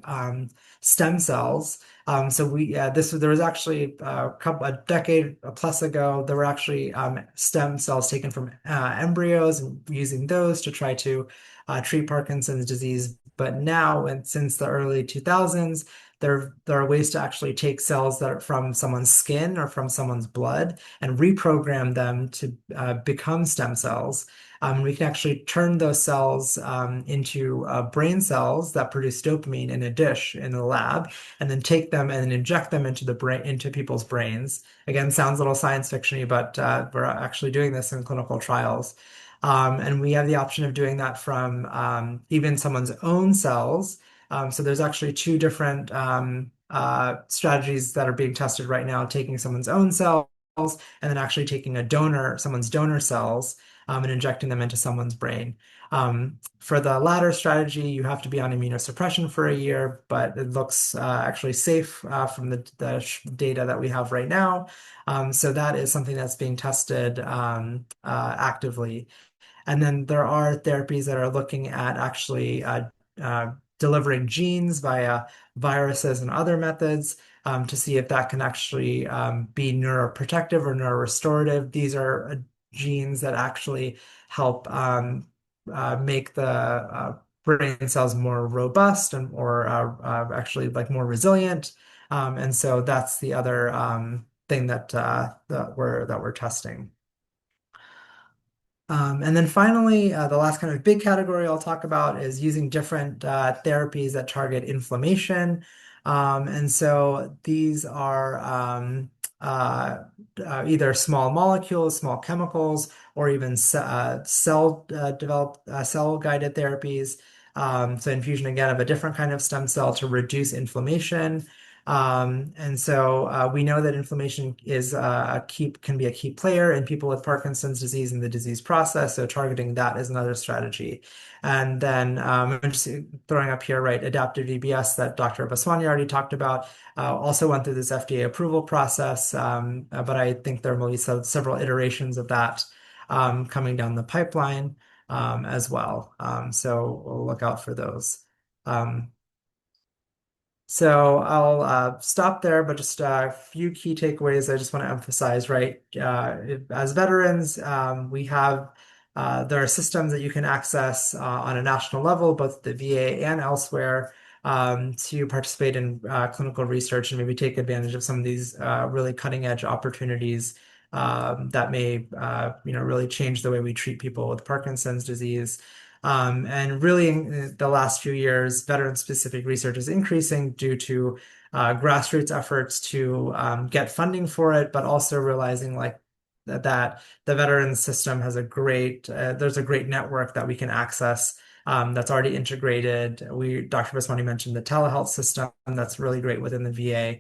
stem cells. There was actually a decade plus ago, there were actually stem cells taken from embryos and using those to try to treat Parkinson's disease. But now, and since the early 2000s, there are ways to actually take cells that are from someone's skin or from someone's blood and reprogram them to become stem cells. We can actually turn those cells into brain cells that produce dopamine in a dish in the lab, and then take them and inject them into the brain, into people's brains. Again, sounds a little science fiction-y, but we're actually doing this in clinical trials. And we have the option of doing that from even someone's own cells. So there's actually two different strategies that are being tested right now, taking someone's own cells and then actually taking someone's donor cells and injecting them into someone's brain. For the latter strategy, you have to be on immunosuppression for a year, but it looks actually safe from the data that we have right now. So that is something that's being tested actively. And then there are therapies that are looking at actually delivering genes via viruses and other methods to see if that can actually be neuroprotective or neurorestorative. These are genes that actually help make the brain cells more robust or actually like more resilient. And so that's the other thing that we're testing. And then finally, the last kind of big category I'll talk about is using different therapies that target inflammation. And so these are either small molecules, small chemicals, or even cell-developed, cell-guided therapies. So infusion again of a different kind of stem cell to reduce inflammation. And so we know that inflammation can be a key player in people with Parkinson's disease and the disease process. So targeting that is another strategy. And then I'm just throwing up here, right, adaptive EBS that Dr. Vaswani already talked about, also went through this FDA approval process. But I think there will be several iterations of that coming down the pipeline as well. So we'll look out for those. So I'll stop there, but just a few key takeaways I just want to emphasize, right? As veterans, there are systems that you can access on a national level, both the VA and elsewhere, to participate in clinical research and maybe take advantage of some of these really cutting edge opportunities that may really change the way we treat people with Parkinson's disease. And really, in the last few years, veteran-specific research is increasing due to grassroots efforts to get funding for it, but also realizing like that the veterans system has there's a great network that we can access that's already integrated. Dr. Vaswani mentioned the telehealth system that's really great within the VA,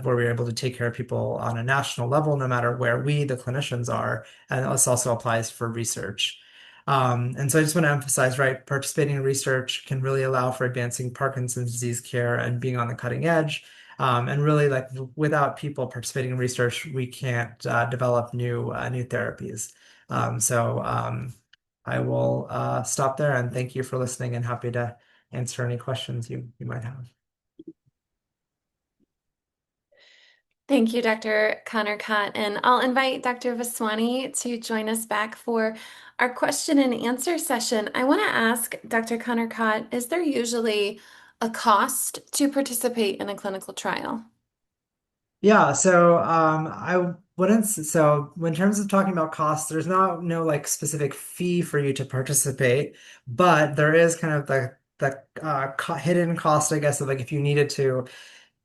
where we're able to take care of people on a national level, no matter where we, the clinicians, are. And this also applies for research. And so I just want to emphasize, right, participating in research can really allow for advancing Parkinson's disease care and being on the cutting edge. And really, like without people participating in research, we can't develop new therapies. I will stop there and thank you for listening and happy to answer any questions you might have. Thank you, Dr. Connor-Cott, and I'll invite Dr. Vaswani to join us back for our question and answer session. I want to ask Dr. Connor-Cott, is there usually a cost to participate in a clinical trial? Yeah, so I wouldn't so in terms of talking about costs, there's no like specific fee for you to participate, but there is kind of the hidden cost, I guess, of like if you needed to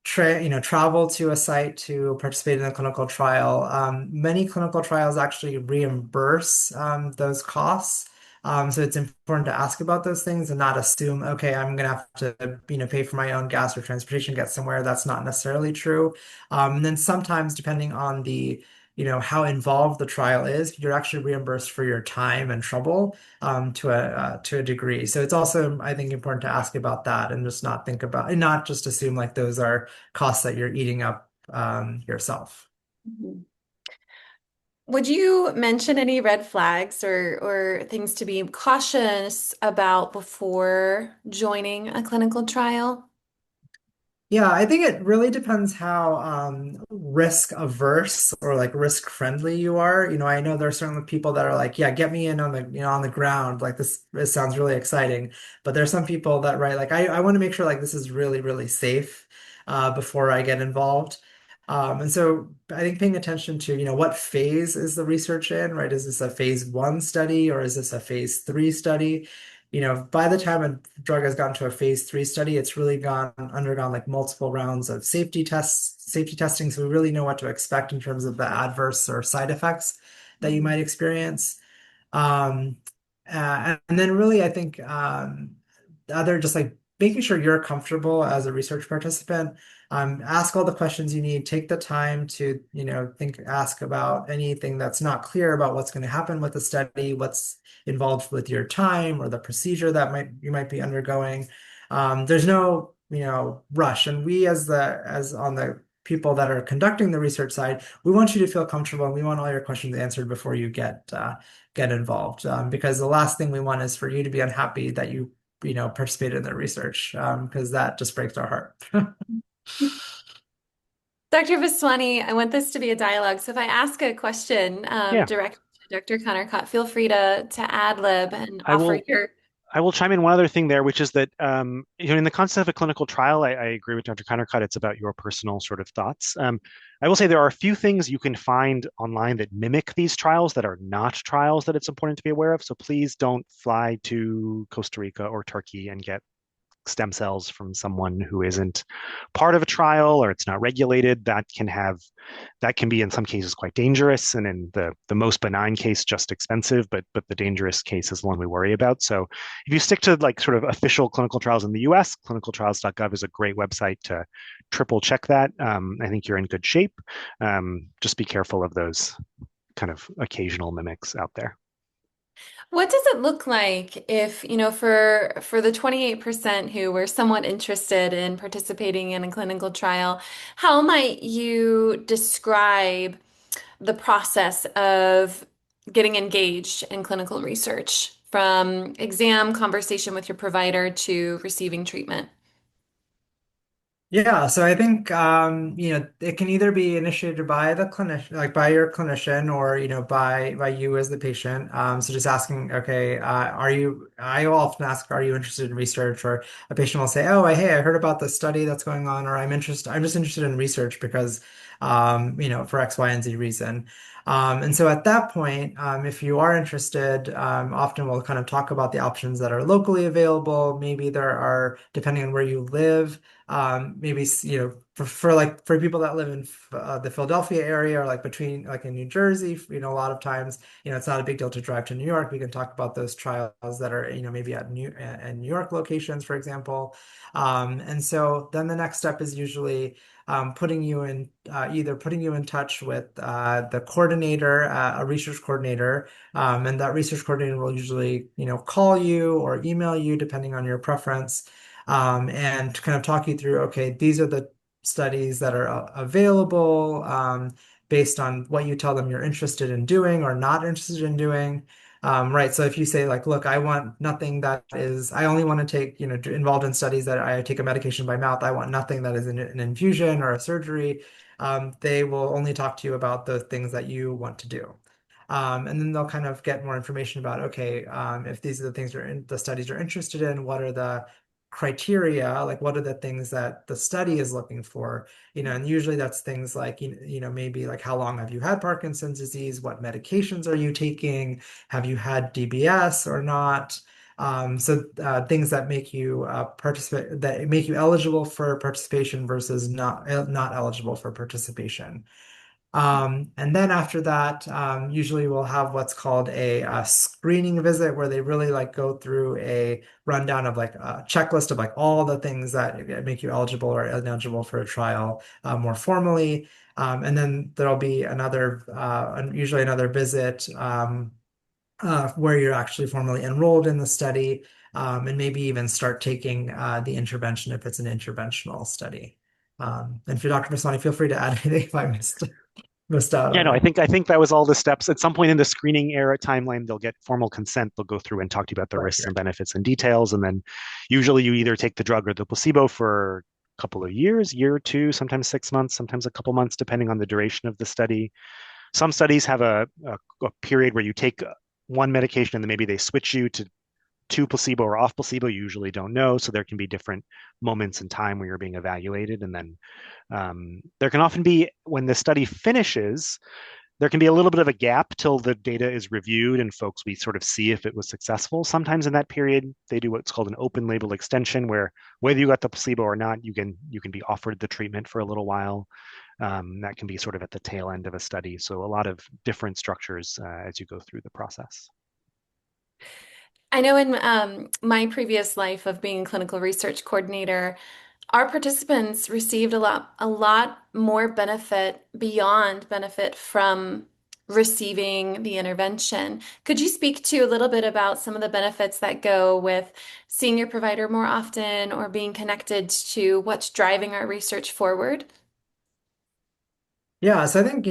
travel to a site to participate in a clinical trial. Many clinical trials actually reimburse those costs. So it's important to ask about those things and not assume, okay, I'm gonna have to, pay for my own gas or transportation to get somewhere. That's not necessarily true. And then sometimes, depending on how involved the trial is, you're actually reimbursed for your time and trouble to a degree. So it's also, I think, important to ask about that and just not think about and not just assume like those are costs that you're eating up yourself. Mhm. Would you mention any red flags or things to be cautious about before joining a clinical trial? Yeah, I think it really depends how risk averse or like risk friendly you are. I know there are certain people that are like, yeah, get me in on the ground. Like this sounds really exciting. But there's some people that, right, like I want to make sure like this is really, really safe before I get involved. And so I think paying attention to, what phase is the research in, right? Is this a phase 1 study or is this a phase 3 study? By the time a drug has gotten to a phase 3 study, it's really undergone like multiple rounds of safety testing. So we really know what to expect in terms of the adverse or side effects that you might experience. Um, and then really, I think other just like making sure you're comfortable as a research participant. Ask all the questions you need. Take the time to, ask about anything that's not clear about what's going to happen with the study, what's involved with your time or the procedure that you might be undergoing. There's no, rush, and we as on the people that are conducting the research side, we want you to feel comfortable and we want all your questions answered before you get involved. Because the last thing we want is for you to be unhappy that you participated in the research, because that just breaks our heart. Dr. Vaswani, I want this to be a dialogue. So if I ask a question Yeah, directly to Dr. Connor-Cott, feel free to ad lib and I offer will. your. I will chime in one other thing there, which is that in the concept of a clinical trial, I agree with Dr. Connercutt. It's about your personal sort of thoughts. I will say there are a few things you can find online that mimic these trials that are not trials that it's important to be aware of. So please don't fly to Costa Rica or Turkey and get stem cells from someone who isn't part of a trial or it's not regulated. That can be in some cases quite dangerous, and in the most benign case just expensive, but the dangerous case is the one we worry about. So if you stick to like sort of official clinical trials in the US, clinicaltrials.gov is a great website to triple check that. I think you're in good shape. Just be careful of those kind of occasional mimics out there. What does it look like if, for the 28% who were somewhat interested in participating in a clinical trial, how might you describe the process of getting engaged in clinical research from exam, conversation with your provider to receiving treatment? Yeah, so I think it can either be initiated by the clinician, like by your clinician, or by you as the patient. So just asking, okay, are you? I will often ask, are you interested in research? Or a patient will say, oh, hey, I heard about the study that's going on, or I'm just interested in research because, for X, Y, and Z reason. And so at that point, if you are interested, often we'll kind of talk about the options that are locally available. Maybe there are, depending on where you live. maybe for people that live in the Philadelphia area or like between like in New Jersey, a lot of times, it's not a big deal to drive to New York. We can talk about those trials that are, maybe at New York locations, for example. And so then the next step is usually either putting you in touch with the coordinator, a research coordinator, and that research coordinator will usually, call you or email you depending on your preference, and to kind of talk you through, okay, these are the studies that are available, based on what you tell them you're interested in doing or not interested in doing. Right. So if you say like, look, I want nothing that is, I only want to take, involved in studies that I take a medication by mouth. I want nothing that is an infusion or a surgery. They will only talk to you about the things that you want to do. And then they'll kind of get more information about, okay, if these are the things the studies you're interested in, what are the criteria, like what are the things that the study is looking for, and usually that's things like, maybe like how long have you had Parkinson's disease? What medications are you taking? Have you had DBS or not? So things that make you participate, that make you eligible for participation versus not eligible for participation. And then after that, usually we'll have what's called a screening visit where they really like go through a rundown of like a checklist of like all the things that make you eligible or ineligible for a trial more formally. And then there'll be usually another visit where you're actually formally enrolled in the study, and maybe even start taking the intervention if it's an interventional study. And for Dr. Vaswani, feel free to add anything if I missed out Yeah, on no, I it. think I think that was all the steps. At some point in the screening era timeline, they'll get formal consent. They'll go through and talk to you about the Right, risks right. and benefits and details, and then usually you either take the drug or the placebo for a couple of years, year or two, sometimes 6 months, sometimes a couple months, depending on the duration of the study. Some studies have a period where you take one medication and then maybe they switch you to placebo or off placebo. You usually don't know, so there can be different moments in time where you're being evaluated, and then there can often be when the study finishes there can be a little bit of a gap till the data is reviewed and folks we sort of see if it was successful. Sometimes in that period, they do what's called an open label extension, where whether you got the placebo or not, you can be offered the treatment for a little while. That can be sort of at the tail end of a study. So a lot of different structures as you go through the process. I know in my previous life of being clinical research coordinator, our participants received a lot more benefit beyond benefit from receiving the intervention. Could you speak to a little bit about some of the benefits that go with seeing your provider more often or being connected to what's driving our research forward? Yeah, so I think,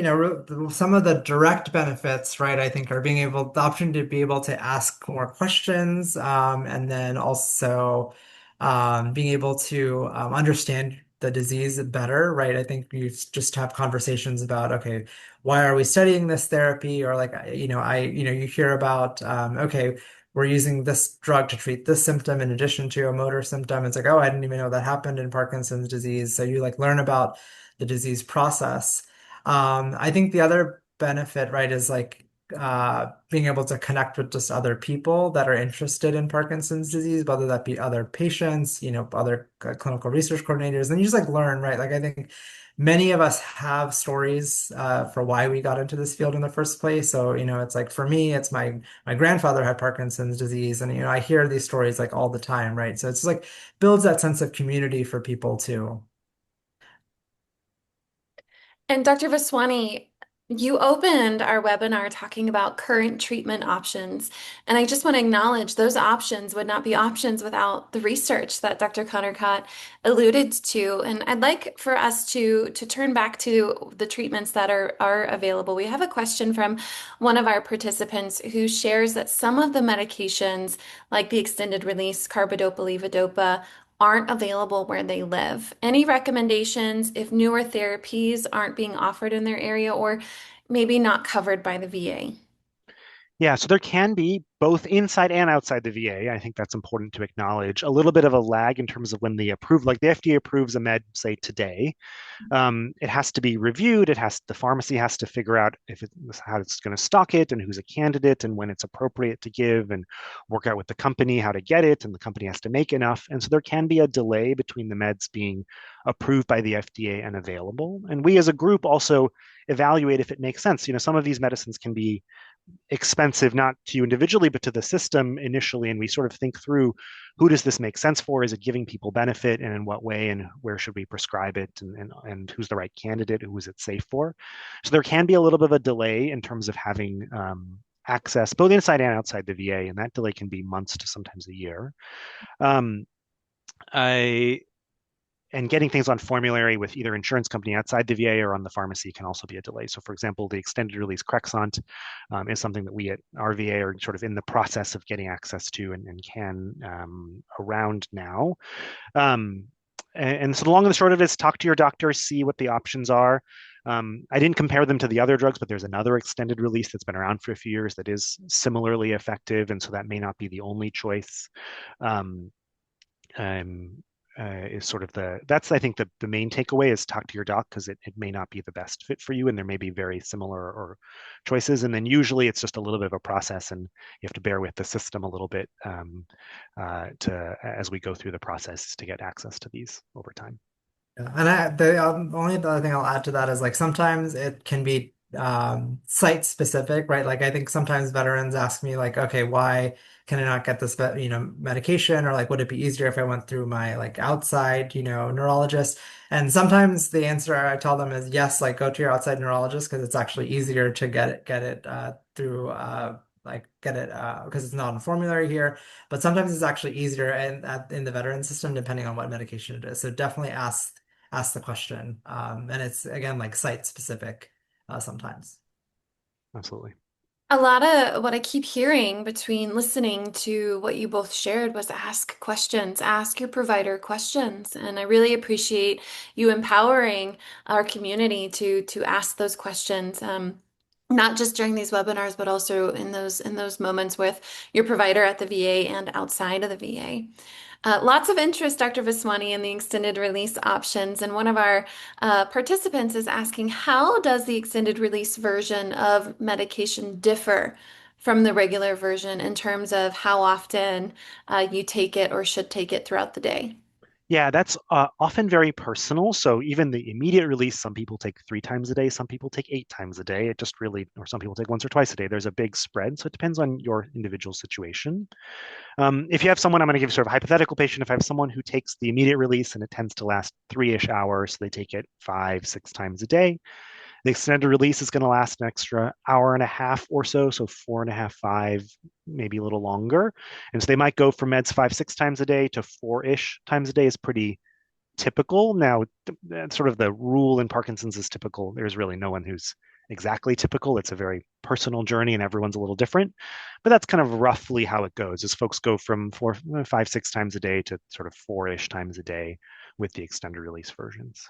some of the direct benefits, right, I think are the option to be able to ask more questions, and then also being able to understand the disease better, right? I think you just have conversations about, okay, why are we studying this therapy? Or like, you hear about, okay, we're using this drug to treat this symptom in addition to a motor symptom. It's like, oh, I didn't even know that happened in Parkinson's disease. So you like learn about the disease process. I think the other benefit, right, is like being able to connect with just other people that are interested in Parkinson's disease, whether that be other patients, other clinical research coordinators, and you just like learn, right? Like I think many of us have stories for why we got into this field in the first place. So, it's like for me, it's my grandfather had Parkinson's disease, and I hear these stories like all the time, right? So it's like builds that sense of community for people too. And Dr. Vaswani, you opened our webinar talking about current treatment options. And I just want to acknowledge those options would not be options without the research that Dr. Connercott alluded to. And I'd like for us to turn back to the treatments that are available. We have a question from one of our participants who shares that some of the medications, like the extended release carbidopa levodopa, aren't available where they live. Any recommendations if newer therapies aren't being offered in their area or maybe not covered by the VA? Yeah, so there can be both inside and outside the VA. I think that's important to acknowledge. A little bit of a lag in terms of when they approve, like the FDA approves a med, say today, it has to be reviewed. The pharmacy has to figure out how it's going to stock it and who's a candidate and when it's appropriate to give and work out with the company how to get it. And the company has to make enough. And so there can be a delay between the meds being approved by the FDA and available. And we as a group also evaluate if it makes sense. Some of these medicines can be expensive, not to you individually, but to the system initially. And we sort of think through, who does this make sense for? Is it giving people benefit, and in what way, and where should we prescribe it, and who's the right candidate, who is it safe for? So there can be a little bit of a delay in terms of having access both inside and outside the VA, and that delay can be months to sometimes a year. Um, I and getting things on formulary with either insurance company outside the VA or on the pharmacy can also be a delay. So, for example, the extended release Crescenz is something that we at our VA are sort of in the process of getting access to and can around now. And so the long and the short of it is talk to your doctor, see what the options are. I didn't compare them to the other drugs, but there's another extended release that's been around for a few years that is similarly effective, and so that may not be the only choice. Um, um, is sort of that's I think the main takeaway is talk to your doc, because it may not be the best fit for you, and there may be very similar or choices. And then usually it's just a little bit of a process, and you have to bear with the system a little bit as we go through the process to get access to these over time. Yeah. And the only other thing I'll add to that is like sometimes it can be site specific, right? Like I think sometimes veterans ask me like, okay, why can I not get this, medication? Or like, would it be easier if I went through my like outside, neurologist? And sometimes the answer I tell them is yes, like go to your outside neurologist because it's actually easier to get it through like get it because it's not on formulary here. But sometimes it's actually easier in the veteran system depending on what medication it is. So definitely ask the question. And it's again like site specific sometimes. Absolutely. A lot of what I keep hearing between listening to what you both shared was ask questions, ask your provider questions. And I really appreciate you empowering our community to ask those questions. Not just during these webinars, but also in those moments with your provider at the VA and outside of the VA. Lots of interest, Dr. Vaswani, in the extended release options. And one of our participants is asking, how does the extended release version of medication differ from the regular version in terms of how often you take it or should take it throughout the day? Yeah, that's often very personal. So even the immediate release, some people take 3 times a day, some people take 8 times a day. It just really, or some people take once or twice a day. There's a big spread. So it depends on your individual situation. If you have someone, I'm going to give sort of a hypothetical patient. If I have someone who takes the immediate release and it tends to last 3-ish hours, so they take it 5, 6 times a day. The extended release is going to last an extra hour and a half or so, so 4.5, 5, maybe a little longer. And so they might go from meds 5, 6 times a day to 4-ish times a day is pretty typical. Now, sort of the rule in Parkinson's is typical. There's really no one who's exactly typical. It's a very personal journey and everyone's a little different. But that's kind of roughly how it goes, is folks go from 4, 5, 6 times a day to sort of 4-ish times a day with the extended release versions.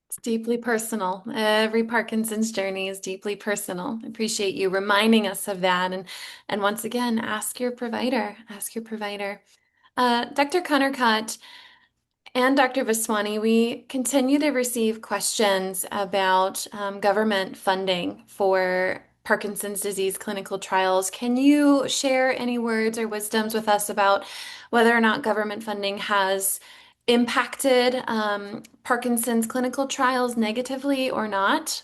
It's deeply personal. Every Parkinson's journey is deeply personal. I appreciate you reminding us of that. And once again, ask your provider. Ask your provider. Dr. Connercott and Dr. Vaswani, we continue to receive questions about government funding for Parkinson's disease clinical trials. Can you share any words or wisdoms with us about whether or not government funding has impacted Parkinson's clinical trials negatively or not?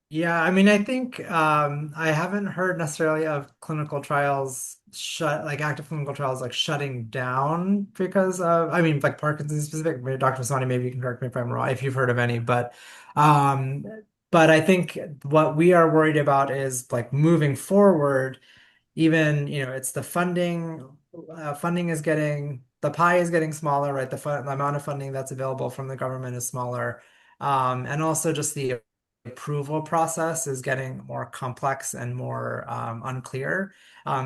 Yeah, I mean, I think I haven't heard necessarily of clinical trials like active clinical trials like shutting down because of, I mean, like Parkinson's specific. Maybe Dr. Masani, maybe you can correct me if I'm wrong, if you've heard of any, um, but I think what we are worried about is like moving forward. Even, it's the funding is getting, the pie is getting smaller, right? The amount of funding that's available from the government is smaller. And also just the approval process is getting more complex and more unclear.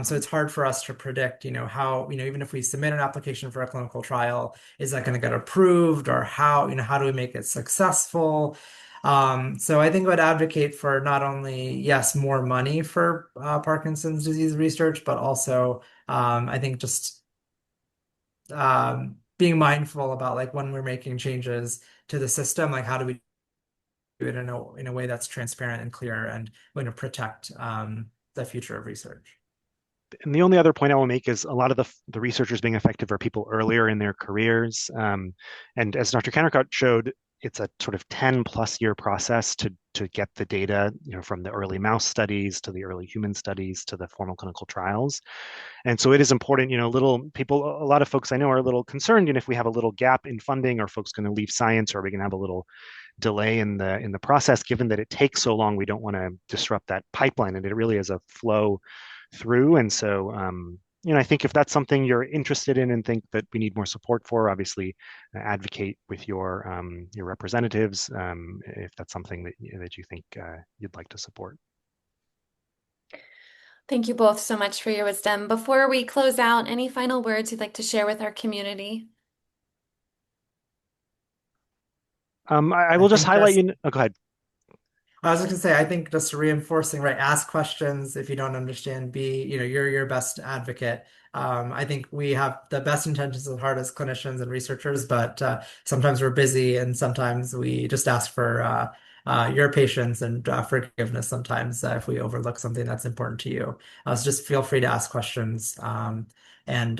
So it's hard for us to predict, how, even if we submit an application for a clinical trial, is that going to get approved or how do we make it successful? So I think I would advocate for not only, yes, more money for Parkinson's disease research, but also I think just being mindful about like when we're making changes to the system, like how do we do it in a way that's transparent and clear and going to protect the future of research. And the only other point I will make is a lot of the researchers being effective are people earlier in their careers. And as Dr. Kennicott showed, it's a sort of 10 plus year process to get the data, from the early mouse studies to the early human studies to the formal clinical trials. And so it is important, a lot of folks I know are a little concerned, if we have a little gap in funding, are folks going to leave science, or are we going to have a little delay in the process, given that it takes so long? We don't want to disrupt that pipeline, and it really is a flow through. And so, I think if that's something you're interested in and think that we need more support for, obviously advocate with your representatives, if that's something that you think you'd like to support. Thank you both so much for your wisdom. Before we close out, any final words you'd like to share with our community? I I will just think highlight just you. Oh, go ahead. I was just gonna say, I think just reinforcing, right? Ask questions if you don't understand. You're your best advocate. I think we have the best intentions at heart as clinicians and researchers, but sometimes we're busy and sometimes we just ask for your patience and forgiveness sometimes if we overlook something that's important to you. So just feel free to ask questions. And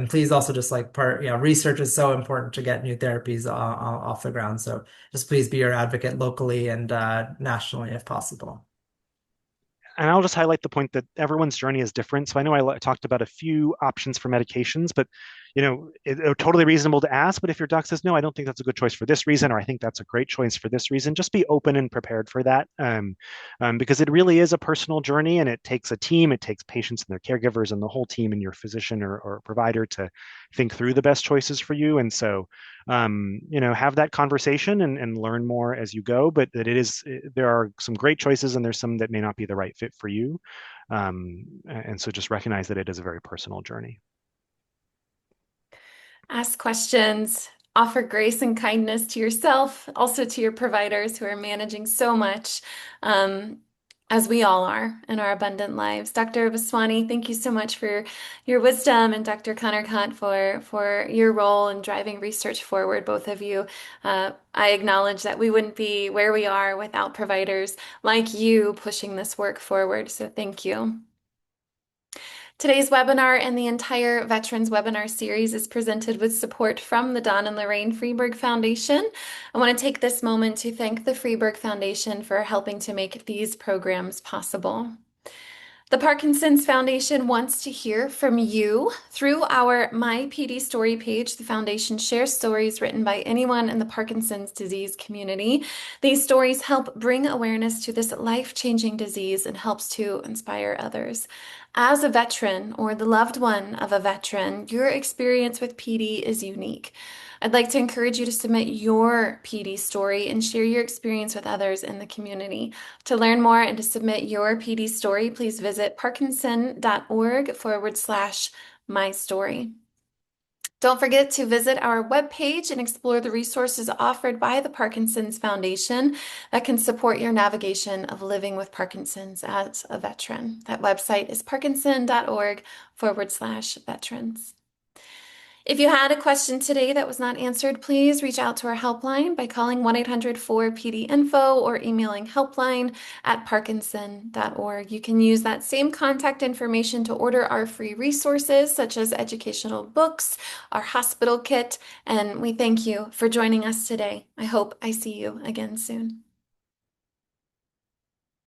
please also just like research is so important to get new therapies off the ground. So just please be your advocate locally and nationally if possible. And I'll just highlight the point that everyone's journey is different. So I know I talked about a few options for medications, but it's totally reasonable to ask. But if your doc says, no, I don't think that's a good choice for this reason, or I think that's a great choice for this reason, just be open and prepared for that. Because it really is a personal journey, and it takes a team, it takes patients and their caregivers and the whole team and your physician or provider to think through the best choices for you. And so, have that conversation and learn more as you go. But there are some great choices, and there's some that may not be the right fit for you. And so just recognize that it is a very personal journey. Ask questions, offer grace and kindness to yourself, also to your providers who are managing so much, as we all are in our abundant lives. Dr. Vaswani, thank you so much for your wisdom, and Dr. Connercott for your role in driving research forward, both of you. I acknowledge that we wouldn't be where we are without providers like you pushing this work forward, so thank you. Today's webinar and the entire Veterans webinar series is presented with support from the Don and Lorraine Freeburg Foundation. I want to take this moment to thank the Freeburg Foundation for helping to make these programs possible. The Parkinson's Foundation wants to hear from you. Through our My PD Story page, the Foundation shares stories written by anyone in the Parkinson's disease community. These stories help bring awareness to this life-changing disease and helps to inspire others. As a veteran or the loved one of a veteran, your experience with PD is unique. I'd like to encourage you to submit your PD story and share your experience with others in the community. To learn more and to submit your PD story, please visit parkinson.org/mystory. Don't forget to visit our webpage and explore the resources offered by the Parkinson's Foundation that can support your navigation of living with Parkinson's as a veteran. That website is parkinson.org/veterans. If you had a question today that was not answered, please reach out to our helpline by calling 1-800-4PD-INFO or emailing helpline@parkinson.org. You can use that same contact information to order our free resources, such as educational books, our hospital kit, and we thank you for joining us today. I hope I see you again soon.